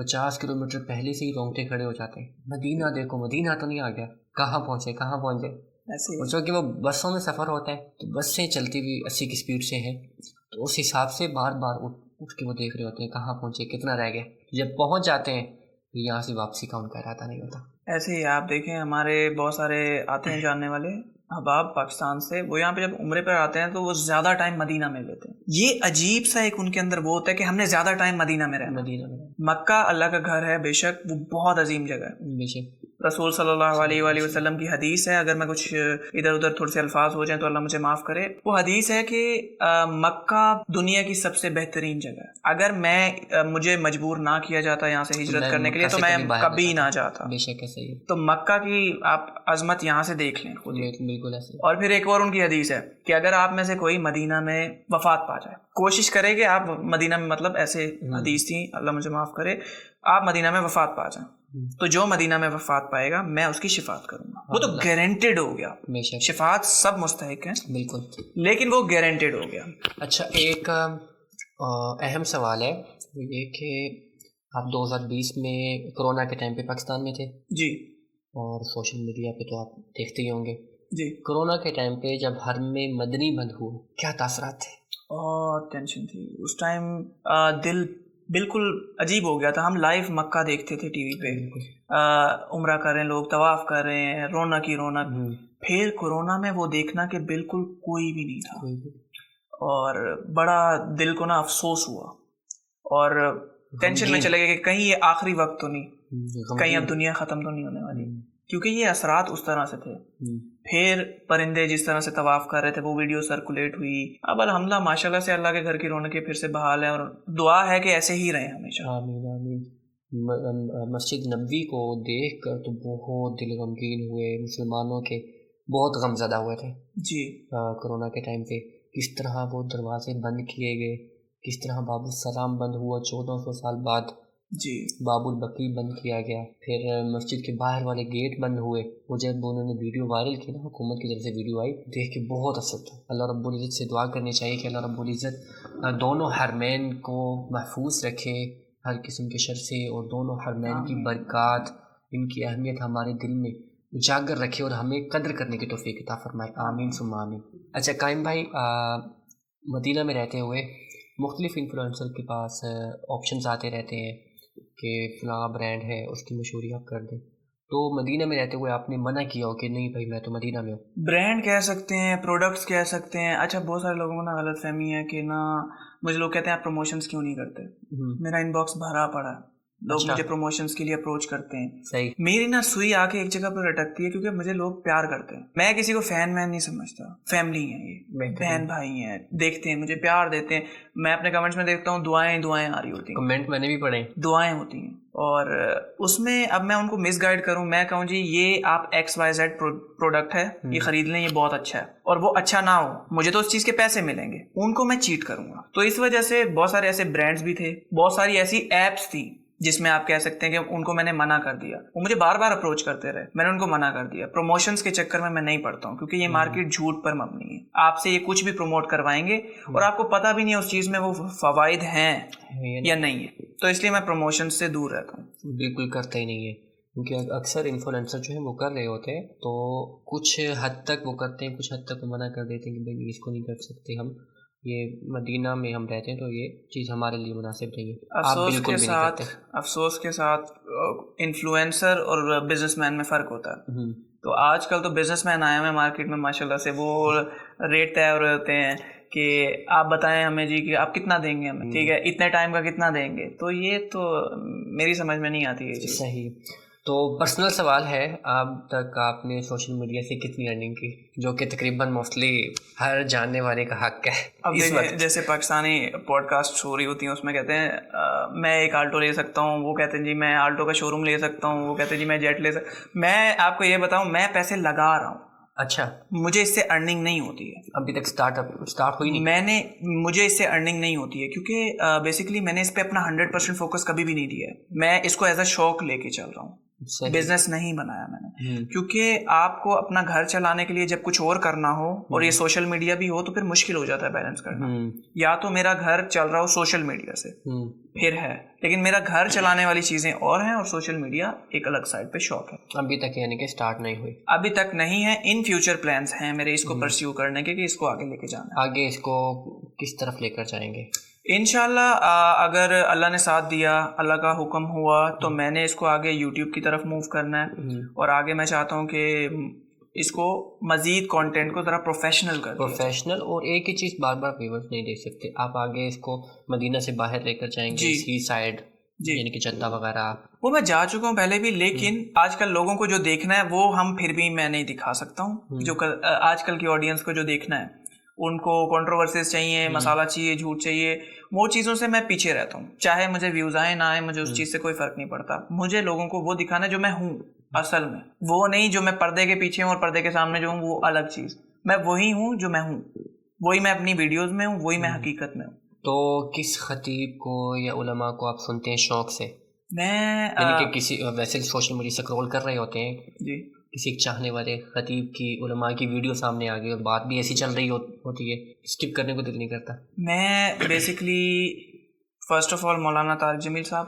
50 کلومیٹر پہلے سے ہی رونگٹے کھڑے ہو جاتے ہیں. مدینہ دیکھو، مدینہ تو نہیں آ گیا، کہاں پہنچے. اور جو کہ وہ بسوں میں سفر ہوتا ہے تو بس سے چلتی ہوئی 80 کی سپیڈ سے ہے، تو اس حساب سے بار بار اٹھ کے وہ دیکھ رہے ہوتے ہیں کہاں پہنچے، کتنا رہ گیا. جب پہنچ جاتے ہیں تو یہاں سے واپسی کا ان کا ارادہ نہیں ہوتا. ایسے ہی آپ دیکھیں ہمارے بہت سارے آتے ہیں جاننے والے احباب پاکستان سے، وہ یہاں پہ جب عمرے پر آتے ہیں تو وہ زیادہ ٹائم مدینہ میں لیتے ہیں. یہ عجیب سا ایک ان کے اندر وہ ہوتا ہے کہ ہم نے زیادہ ٹائم مدینہ میں رہنا. مکہ اللہ کا گھر ہے بے شک، وہ بہت عظیم جگہ ہے بے شک. رسول صلی اللہ علیہ وآلہ وسلم کی حدیث ہے، اگر میں کچھ ادھر ادھر تھوڑے سے الفاظ ہو جائیں تو اللہ مجھے معاف کرے. وہ حدیث ہے کہ مکہ دنیا کی سب سے بہترین جگہ ہے. اگر مجھے مجبور نہ کیا جاتا یہاں سے ہجرت کرنے کے لیے تو میں کبھی نہ جاتا. بے شک ایسا ہی. تو مکہ کی آپ عظمت یہاں سے دیکھ لیں خود. بالکل ایسے. اور پھر ایک اور ان کی حدیث ہے کہ اگر آپ میں سے کوئی مدینہ میں وفات پا جائے، کوشش کرے کہ آپ مدینہ میں، مطلب ایسے حدیث تھی، اللہ مجھے معاف کرے، آپ مدینہ میں وفات پا جائیں تو جو مدینہ میں وفات پائے گا میں اس کی شفاعت کروں گا. وہ تو گارنٹیڈ ہو گیا، شفاعت سب مستحق ہیں بالکل، لیکن وہ گارنٹیڈ ہو گیا. اچھا، ایک اہم سوال ہے یہ کہ آپ 2020 میں کرونا کے ٹائم پہ پاکستان میں تھے جی، اور سوشل میڈیا پہ تو آپ دیکھتے ہی ہوں گے جی. کرونا کے ٹائم پہ جب حرم میں مدنی بند ہوا، کیا تاثرات تھے؟ بہت ٹینشن تھی اس ٹائم، دل بالکل عجیب ہو گیا تھا. ہم لائیو مکہ دیکھتے تھے ٹی وی پہ، عمرہ کر رہے ہیں لوگ، طواف کر رہے ہیں، رونق ہی رونق. پھر کورونا میں وہ دیکھنا کہ بالکل کوئی بھی نہیں تھا، اور بڑا دل کو نا افسوس ہوا، اور ٹینشن میں چلے گئے کہ کہیں یہ آخری وقت تو نہیں، کہیں اب دنیا ختم تو نہیں ہونے والی، کیونکہ یہ اثرات اس طرح سے تھے. پھر پرندے جس طرح سے طواف کر رہے تھے وہ ویڈیو سرکولیٹ ہوئی. اب الحمدللہ ماشاءاللہ سے اللہ کے گھر کی رونقیں پھر سے بحال ہیں، اور دعا ہے کہ ایسے ہی رہیں ہمیشہ. آمین آمین. مسجد نبوی کو دیکھ کر تو بہت دل غمگین ہوئے، مسلمانوں کے بہت غم زدہ ہوئے تھے جی. کرونا کے ٹائم پہ کس طرح وہ دروازے بند کیے گئے، کس طرح باب السلام بند ہوا 1400 سال بعد جی، باب البقیع بند کیا گیا. پھر مسجد کے باہر والے گیٹ بند ہوئے. وہ جب انہوں نے ویڈیو وائرل کی نا، حکومت کی طرف سے ویڈیو آئی، دیکھ کے بہت اثر تھا. اللہ رب العزت سے دعا کرنی چاہیے کہ اللہ رب العزت دونوں حرمین کو محفوظ رکھے ہر قسم کے شر سے، اور دونوں حرمین کی برکات، ان کی اہمیت ہمارے دل میں اجاگر رکھے اور ہمیں قدر کرنے کی توفیق عطا فرمائے. آمین ثم آمین. اچھا قائم بھائی، مدینہ میں رہتے ہوئے مختلف انفلوئنسر کے پاس آپشنز آتے رہتے ہیں کہ فلاں برانڈ ہے اس کی مشہوری آپ کر دیں، تو مدینہ میں رہتے ہوئے آپ نے منع کیا ہو کہ نہیں بھائی میں تو مدینہ میں ہوں؟ برانڈ کہہ سکتے ہیں، پروڈکٹس کہہ سکتے ہیں. اچھا، بہت سارے لوگوں کو نا غلط فہمی ہے کہ نا، مجھے لوگ کہتے ہیں آپ پروموشنز کیوں نہیں کرتے. میرا ان باکس بھرا پڑا ہے، لوگ مجھے پروموشنز کے لیے اپروچ کرتے ہیں. صحیح. میری نا سوئی آ کے ایک جگہ پر اٹکتی ہے، کیونکہ مجھے لوگ پیار کرتے ہیں. میں کسی کو فین مین نہیں سمجھتا، فیملی ہیں، یہ بہن بھائی ہیں، دیکھتے ہیں مجھے پیار دیتے ہیں. میں اپنے کمنٹس میں دیکھتا ہوں دعائیں آ رہی ہوتی ہیں، کمنٹ میں نے بھی پڑھے، دعائیں ہوتی ہیں. اور اس میں اب میں ان کو مس گائیڈ کروں، میں کہوں جی یہ آپ XYZ پروڈکٹ ہے، یہ خرید لیں، یہ بہت اچھا ہے، اور وہ اچھا نہ ہو، مجھے تو اس چیز کے پیسے ملیں گے، ان کو میں چیٹ کروں گا. تو اس وجہ سے بہت سارے ایسے برانڈز بھی تھے، بہت ساری ایسی ایپس تھیں جس میں آپ کہہ سکتے ہیں کہ ان کو میں نے منع کر دیا. وہ مجھے بار بار اپروچ کرتے رہے، میں نے ان کو منع کر دیا. پروموشنز کے چکر میں نہیں پڑتا ہوں، کیونکہ یہ مارکیٹ جھوٹ پر مبنی ہے. آپ سے یہ کچھ بھی پروموٹ کروائیں گے اور آپ کو پتہ بھی نہیں ہے اس چیز میں وہ فوائد ہیں یا نہیں ہے، تو اس لیے میں پروموشن سے دور رہتا ہوں. بالکل کرتا ہی نہیں ہے، کیونکہ اکثر انفلوئنسر جو ہیں وہ کر رہے ہوتے ہیں تو کچھ حد تک وہ کرتے ہیں، کچھ حد تک وہ منع کر دیتے ہیں کہ بھائی اس کو نہیں کر سکتے ہم، یہ مدینہ میں ہم رہتے ہیں تو یہ چیز ہمارے لیے مناسب نہیں ہے. افسوس کے ساتھ انفلوئنسر اور بزنس مین میں فرق ہوتا ہے. تو آج کل تو بزنس مین آئے ہوئے مارکیٹ میں ماشاءاللہ سے، وہ ریٹ طے ہو رہے ہوتے ہیں کہ آپ بتائیں ہمیں جی کہ آپ کتنا دیں گے ہمیں، ٹھیک ہے اتنے ٹائم کا کتنا دیں گے. تو یہ تو میری سمجھ میں نہیں آتی ہے. صحیح. تو پرسنل سوال ہے، اب تک آپ نے سوشل میڈیا سے کتنی ارننگ کی، جو کہ تقریباً موسٹلی ہر جاننے والے کا حق ہے. اب جیسے پاکستانی پوڈ کاسٹ ہو رہی ہوتی ہیں، اس میں کہتے ہیں میں ایک آلٹو لے سکتا ہوں، وہ کہتے ہیں جی میں آلٹو کا شو روم لے سکتا ہوں، وہ کہتے ہیں جی میں جیٹ لے سکتا ہوں. میں آپ کو یہ بتاؤں، میں پیسے لگا رہا ہوں. اچھا. مجھے اس سے ارننگ نہیں ہوتی ہے ابھی تک، اسٹارٹ ہوئی نہیں. مجھے اس سے ارننگ نہیں ہوتی ہے، کیونکہ بیسیکلی میں نے اس پہ اپنا 100% فوکس کبھی بھی نہیں دیا ہے. میں اس کو ایز اے شوق لے کے چل رہا ہوں، بزنس نہیں بنایا میں نے. کیونکہ آپ کو اپنا گھر چلانے کے لیے جب کچھ اور کرنا ہو اور یہ سوشل میڈیا بھی ہو تو پھر مشکل ہو جاتا ہے بیلنس کرنا. یا تو میرا گھر چل رہا ہو سوشل میڈیا سے پھر ہے, لیکن میرا گھر چلانے والی چیزیں اور ہیں اور سوشل میڈیا ایک الگ سائڈ پہ شوق ہے. ابھی تک یعنی کہ سٹارٹ نہیں ہوئی؟ ابھی تک نہیں ہے. ان فیوچر پلانس ہیں میرے اس کو پرسیو کرنے کے کہ اس کو آگے لے کے جانا ہے. آگے اس کو کس طرف لے کر جائیں گے؟ انشاءاللہ اگر اللہ نے ساتھ دیا, اللہ کا حکم ہوا تو میں نے اس کو آگے یوٹیوب کی طرف موو کرنا ہے, اور آگے میں چاہتا ہوں کہ اس کو مزید کانٹینٹ کو ذرا پروفیشنل. اور ایک ہی چیز بار بار ویورز نہیں دیکھ سکتے آپ, آگے اس کو مدینہ سے باہر لے کر جائیں گے, سی سائڈ یعنی کہ جدہ وغیرہ. وہ میں جا چکا ہوں پہلے بھی, لیکن آج کل لوگوں کو جو دیکھنا ہے وہ ہم پھر بھی میں نہیں دکھا سکتا ہوں. جو آج کل کی آڈینس کو جو دیکھنا ہے, ان کو کنٹروورسیز چاہیے, مسالہ چاہیے, جھوٹ چاہیے, وہ چیزوں سے میں پیچھے رہتا ہوں. چاہے مجھے ویوز آئے نہ آئے, مجھے اس چیز سے کوئی فرق نہیں پڑتا. مجھے لوگوں کو وہ دکھانا ہے جو میں ہوں اصل میں, وہ نہیں جو میں پردے کے پیچھے ہوں اور پردے کے سامنے جو ہوں وہ الگ چیز. میں وہی ہوں جو میں ہوں, وہی میں اپنی ویڈیوز میں ہوں, وہی میں حقیقت میں ہوں. تو کس خطیب کو یا علماء کو آپ سنتے ہیں شوق سے؟ میں یعنی کہ کسی ویسے سوشل میڈیا سے اسکرول کر رہے ہوتے ہیں جی, کسی ایک چاہنے والے خطیب کی, علماء کی ویڈیو سامنے آ گئی اور بات بھی ایسی چل رہی ہوتی ہے, اسکپ کرنے کو دل نہیں کرتا. میں بیسکلی فرسٹ آف آل مولانا طارق جمیل صاحب,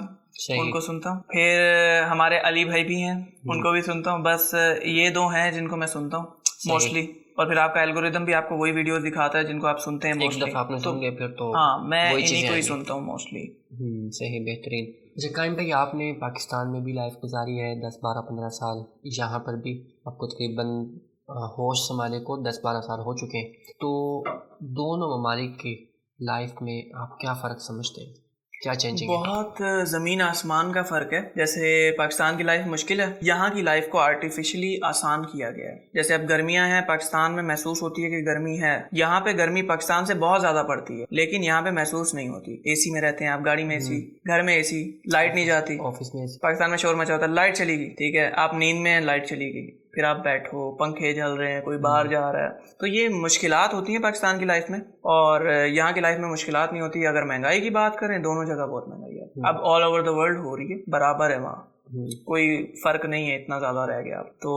ان کو سنتا ہوں. پھر ہمارے علی بھائی بھی ہیں, ان کو بھی سنتا ہوں. بس یہ دو ہیں جن کو میں سنتا ہوں موسٹلی. اور پھر آپ کا الگوریدم بھی آپ کو وہی ویڈیوز دکھاتا ہے جن کو آپ سنتے ہیں موسٹلی. ایک دفعہ آپ نے سن لیا پھر تو ہاں, میں انہیں کو ہی سنتا ہوں موسٹلی. صحیح, بہترین. اچھا قائم بھائی, آپ نے پاکستان میں بھی لائف گزاری ہے 10-12-15 سال, یہاں پر بھی آپ کو تقریباً ہوش سنبھالے کو 10-12 سال ہو چکے ہیں. تو دونوں ممالک کی لائف میں آپ کیا فرق سمجھتے ہیں, کیا چینجنگ ہے؟ بہت زمین آسمان کا فرق ہے. جیسے پاکستان کی لائف مشکل ہے, یہاں کی لائف کو آرٹیفیشلی آسان کیا گیا ہے. جیسے اب گرمیاں ہیں, پاکستان میں محسوس ہوتی ہے کہ گرمی ہے, یہاں پہ گرمی پاکستان سے بہت زیادہ پڑتی ہے, لیکن یہاں پہ محسوس نہیں ہوتی. اے سی میں رہتے ہیں آپ, گاڑی میں اے سی, گھر میں اے سی, لائٹ نہیں جاتی. آفس میں پاکستان میں شور مچا ہوتا ہے, لائٹ چلی گئی, ٹھیک ہے, آپ نیند میں, لائٹ چلی گئی, پھر آپ بیٹھو, پنکھے چل رہے ہیں, کوئی باہر جا رہا ہے. تو یہ مشکلات ہوتی ہیں پاکستان کی لائف میں, اور یہاں کی لائف میں مشکلات نہیں ہوتی. اگر مہنگائی کی بات کریں, دونوں جگہ بہت مہنگائی ہے. اب آل اوور دا ورلڈ ہو رہی ہے, برابر ہے وہاں, کوئی فرق نہیں ہے اتنا زیادہ رہ گیا. تو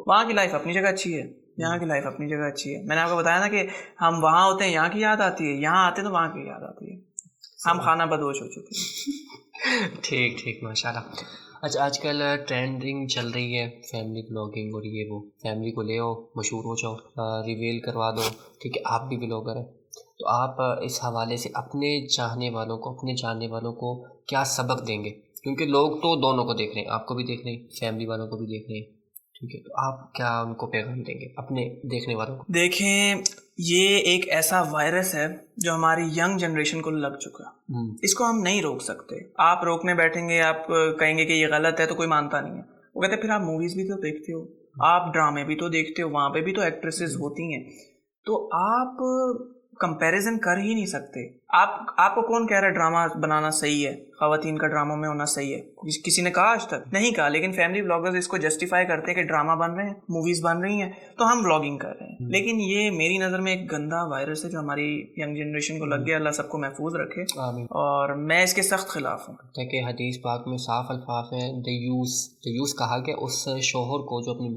وہاں کی لائف اپنی جگہ اچھی ہے, یہاں کی لائف اپنی جگہ اچھی ہے. میں نے آپ کو بتایا نا کہ ہم وہاں ہوتے ہیں یہاں کی یاد آتی ہے, یہاں آتے تو وہاں کی یاد آتی ہے. ہم کھانا بدوش ہو چکے ہیں. ٹھیک ماشاء اللہ. اچھا آج کل ٹرینڈنگ چل رہی ہے فیملی بلاگنگ, اور یہ وہ فیملی کو لے آؤ, مشہور ہو جاؤ, ریویل کروا دو, ٹھیک ہے, آپ بھی بلاگر ہیں. تو آپ اس حوالے سے اپنے چاہنے والوں کو, اپنے جاننے والوں کو کیا سبق دیں گے؟ کیونکہ لوگ تو دونوں کو دیکھ رہے ہیں, آپ کو بھی دیکھ رہے ہیں, فیملی والوں کو بھی دیکھ رہے ہیں, ٹھیک ہے, تو آپ کیا ان کو پیغام دیں گے اپنے دیکھنے والوں کو؟ دیکھیں, یہ ایک ایسا وائرس ہے جو ہماری ینگ جنریشن کو لگ چکا ہے. اس کو ہم نہیں روک سکتے. آپ روکنے بیٹھیں گے, آپ کہیں گے کہ یہ غلط ہے, تو کوئی مانتا نہیں ہے. وہ کہتے ہیں پھر آپ موویز بھی تو دیکھتے ہو, آپ ڈرامے بھی تو دیکھتے ہو, وہاں پہ بھی تو ایکٹریسز ہوتی ہیں, تو آپ کمپیریزن کر ہی نہیں سکتے. آپ کو کون کہہ رہا ہے ڈرامہ بنانا صحیح ہے, خواتین کا ڈراموں میں ہونا صحیح ہے؟ کسی نے کہا آج تک نہیں کہا. لیکن فیملی بلاگرز اس کو جسٹیفائی کرتے ہیں کہ ڈرامہ بن رہے ہیں, موویز بن رہی ہیں, تو ہم بلاگنگ کر رہے ہیں. لیکن یہ میری نظر میں ایک گندا وائرس ہے جو ہماری ینگ جنریشن کو لگ گیا. اللہ سب کو محفوظ رکھے, اور میں اس کے سخت خلاف ہوں. کہ حدیث پاک میں صاف الفاظ ہیں, دیوس کہا گیا اس شوہر کو جو اپنی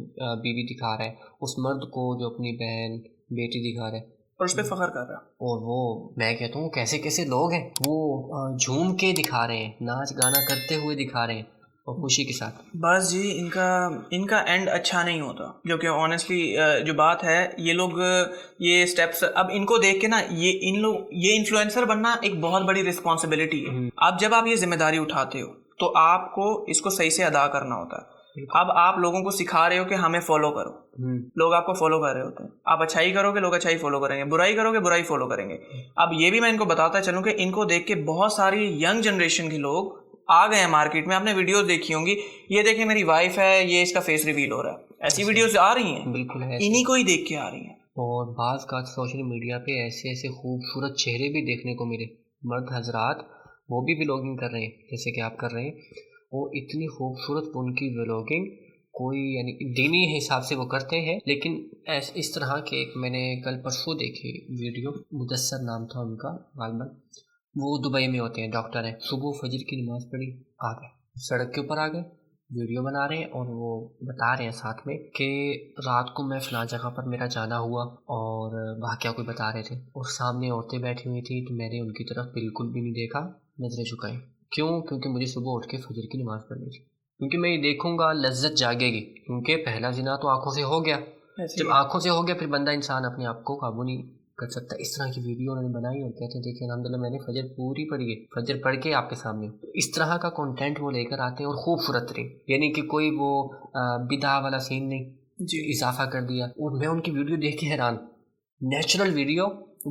بیوی دکھا رہا ہے, اس مرد کو جو اپنی بہن بیٹی دکھا رہا ہے, اور اس پہ فخر کر رہا. اور وہ میں کہتا ہوں کیسے لوگ ہیں, وہ جھوم کے دکھا رہے ہیں, ناچ گانا کرتے ہوئے دکھا رہے ہیں, اور خوشی کے ساتھ. بس جی, ان کا اینڈ اچھا نہیں ہوتا. جو کہ آنیسٹلی جو بات ہے, یہ لوگ یہ اسٹیپس اب ان کو دیکھ کے نا, یہ انفلوئنسر بننا ایک بہت بڑی رسپانسبلٹی ہے. جب آپ یہ ذمہ داری اٹھاتے ہو تو آپ کو اس کو صحیح سے ادا کرنا ہوتا ہے. اب آپ لوگوں کو سکھا رہے ہو کہ ہمیں فالو کرو, لوگ آپ کو فالو کر رہے ہوتے ہیں. آپ اچھائی کرو گے, لوگ اچھائی فالو کریں گے, برائی کرو گے, برائی فالو کریں گے. اب یہ بھی میں ان کو بتاتا چلوں کہ ان کو دیکھ کے بہت ساری ینگ جنریشن کے لوگ آ گئے ہیں مارکیٹ میں. آپ نے ویڈیوز دیکھی ہوں گی, یہ دیکھیں میری وائف ہے, یہ اس کا فیس ریویل ہو رہا ہے, ایسی ویڈیوز آ رہی ہیں, بالکل انہی کو ہی دیکھ کے آ رہی ہیں. اور بعض کا سوشل میڈیا پہ ایسے خوبصورت چہرے بھی دیکھنے کو ملے, مرد حضرات وہ بھی ولاگنگ کر رہے ہیں جیسے کہ آپ کر رہے ہیں, وہ اتنی خوبصورت ان کی ولاگنگ, کوئی یعنی دینی حساب سے وہ کرتے ہیں, لیکن اس طرح کے ایک میں نے کل پرسوں دیکھی ویڈیو, مدثر نام تھا ان کا غالباً, وہ دبئی میں ہوتے ہیں, ڈاکٹر ہیں, صبح فجر کی نماز پڑھی, آ گئے سڑک کے اوپر, آ گئے ویڈیو بنا رہے ہیں اور وہ بتا رہے ہیں ساتھ میں کہ رات کو میں فلاں جگہ پر میرا جانا ہوا اور واقعہ کوئی بتا رہے تھے اور سامنے عورتیں بیٹھی ہوئی تھیں تو میں نے ان کی طرف بالکل بھی نہیں دیکھا، نظریں جھکائیں۔ کیوں؟ کیونکہ مجھے صبح اٹھ کے فجر کی نماز پڑھنی تھی، کیونکہ میں یہ دیکھوں گا لذت جاگے گی، کیونکہ پہلا زنا تو آنکھوں سے ہو گیا، جب آنکھوں سے ہو گیا پھر بندہ انسان اپنے آپ کو قابو نہیں کر سکتا۔ اس طرح کی ویڈیو انہوں نے بنائی اور کہتے ہیں دیکھیں الحمدللہ میں نے فجر پوری پڑھی ہے، فجر پڑھ کے آپ کے سامنے ہوں۔ اس طرح کا کنٹینٹ وہ لے کر آتے ہیں اور خوبصورت ترین، یعنی کہ کوئی وہ بدعہ والا سین نہیں جی اضافہ کر دیا۔ اور میں ان کی ویڈیو دیکھ کے حیران، نیچرل ویڈیو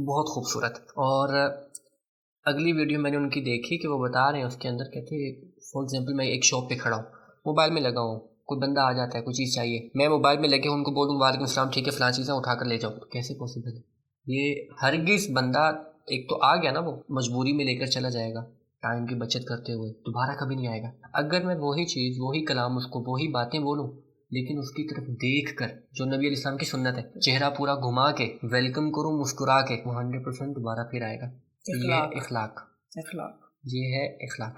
بہت خوبصورت۔ اور اگلی ویڈیو میں نے ان کی دیکھی کہ وہ بتا رہے ہیں اس کے اندر کہتے ہیں فار ایگزامپل میں ایک شاپ پہ کھڑا ہوں، موبائل میں لگا ہوں، کوئی بندہ آ جاتا ہے کوئی چیز چاہیے، میں موبائل میں لگے ان کو بولوں وعلیکم السلام ٹھیک ہے فلاں چیزیں اٹھا کر لے جاؤ، کیسے پاسبل ہے؟ یہ ہرگز بندہ ایک تو آ گیا نا وہ مجبوری میں لے کر چلا جائے گا ٹائم کی بچت کرتے ہوئے، دوبارہ کبھی نہیں آئے گا۔ اگر میں وہی چیز وہی کلام اس کو وہی باتیں بولوں لیکن اس کی طرف دیکھ کر جو نبی علیہ السلام کی سنت ہے، چہرہ پورا گھما کے ویلکم کروں مسکرا کے، وہ 100% دوبارہ پھر آئے گا۔ یہ اخلاق یہ ہے اخلاق۔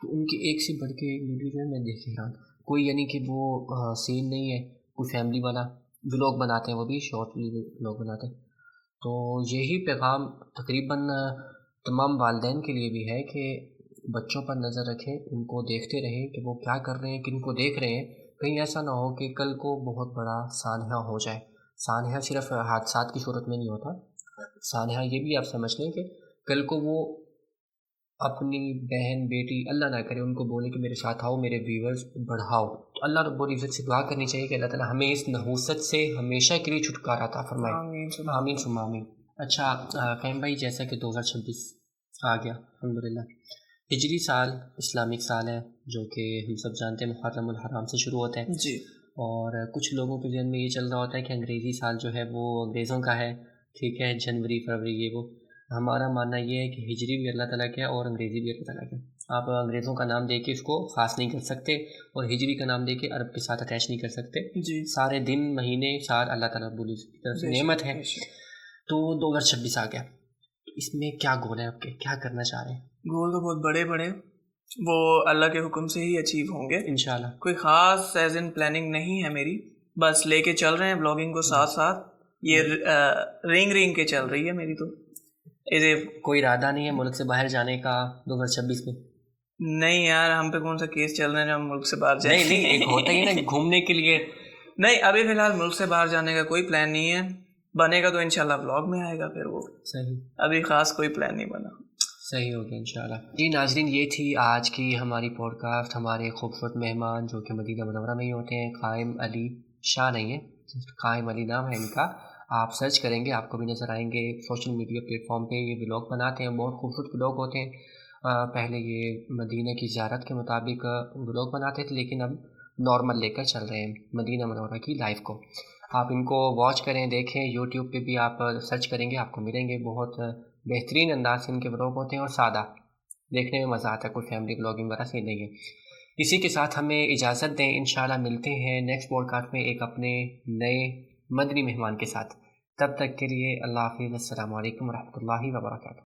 تو ان کی ایک سے بڑھ کے ویڈیو جو ہے میں دیکھ رہا ہوں، کوئی یعنی کہ وہ سین نہیں ہے، کوئی فیملی والا ولاگ بناتے ہیں، وہ بھی شارٹ ولاگ بناتے ہیں۔ تو یہی پیغام تقریباً تمام والدین کے لیے بھی ہے کہ بچوں پر نظر رکھیں، ان کو دیکھتے رہیں کہ وہ کیا کر رہے ہیں، کن کو دیکھ رہے ہیں، کہیں ایسا نہ ہو کہ کل کو بہت بڑا سانحہ ہو جائے۔ سانحہ صرف حادثات کی صورت میں نہیں ہوتا، سانحہ یہ بھی آپ سمجھ لیں کہ کل کو وہ اپنی بہن بیٹی اللہ نہ کرے ان کو بولے کہ میرے ساتھ آؤ، میرے ویورز بڑھاؤ، تو اللہ رب العزت سے دعا کرنی چاہیے کہ اللہ تعالیٰ ہمیں اس نحوست سے ہمیشہ کے لیے چھٹکارا عطا فرمائے، آمین ثم آمین۔ اچھا قیم بھائی، جیسا کہ 2026 آ گیا الحمدللہ، ہجری سال اسلامک سال ہے جو کہ ہم سب جانتے ہیں محرم الحرام سے شروع ہوتا ہے جی، اور کچھ لوگوں کے ذہن میں یہ چل رہا ہوتا ہے کہ انگریزی سال جو ہے وہ انگریزوں کا ہے، ٹھیک ہے، جنوری فروری یہ وہ۔ ہمارا ماننا یہ ہے کہ ہجری بھی اللہ تعالیٰ کا ہے اور انگریزی بھی اللہ تعالیٰ کا ہے۔ آپ انگریزوں کا نام دے کے اس کو خاص نہیں کر سکتے اور ہجری کا نام دے کے عرب کے ساتھ اٹیچ نہیں کر سکتے۔ جی، سارے دن مہینے سال اللہ تعالیٰ کی طرف سے نعمت ہے۔ تو 2026 آ گیا، اس میں کیا گول ہے آپ کے، کیا کرنا چاہ رہے ہیں؟ گول تو بہت بڑے بڑے، وہ اللہ کے حکم سے ہی اچیو ہوں گے انشاءاللہ۔ کوئی خاص ایز ان پلاننگ نہیں ہے میری، بس لے کے چل رہے ہیں بلاگنگ کو ساتھ ساتھ، یہ رینگ کے چل رہی ہے میری تو۔ کوئی ارادہ نہیں ہے ملک سے باہر جانے کا 2026 میں؟ نہیں یار، ہم پہ کون سا کیس چل رہے ہیں جو ہم ملک سے باہر جائیں؟ نہیں ایک ہوتا ہی نا گھومنے کے لیے۔ نہیں، ابھی فی الحال ملک سے باہر جانے کا کوئی پلان نہیں ہے، بنے گا تو انشاءاللہ بلاگ میں آئے گا پھر وہ، صحیح، ابھی خاص کوئی پلان نہیں بنا۔ صحیح ہو گیا انشاءاللہ۔ جی ناظرین، یہ تھی آج کی ہماری پوڈ کاسٹ، ہمارے خوبصورت مہمان جو کہ مدینہ منورہ میں ہی ہوتے ہیں، قائم علی شاہ نہیں ہے، قائم علی نام ہے ان کا، آپ سرچ کریں گے آپ کو بھی نظر آئیں گے۔ سوشل میڈیا پلیٹ فارم پہ یہ ولاگ بناتے ہیں، بہت خوبصورت ولاگ ہوتے ہیں۔ پہلے یہ مدینہ کی زیارت کے مطابق ولاگ بناتے تھے لیکن اب نارمل لے کر چل رہے ہیں مدینہ منورہ کی لائف کو۔ آپ ان کو واچ کریں، دیکھیں، یوٹیوب پہ بھی آپ سرچ کریں گے آپ کو ملیں گے، بہت بہترین انداز سے ان کے ولاگ ہوتے ہیں اور سادہ، دیکھنے میں مزہ آتا ہے، کوئی فیملی ولاگنگ وغیرہ سے نہیں ہے۔ اسی کے ساتھ ہمیں اجازت دیں، انشاءاللہ ملتے ہیں نیکسٹ پوڈ کاسٹ میں ایک اپنے نئے مدنی مہمان کے ساتھ۔ تب تک کے لیے اللہ حافظ، السلام علیکم ورحمۃ اللہ وبرکاتہ۔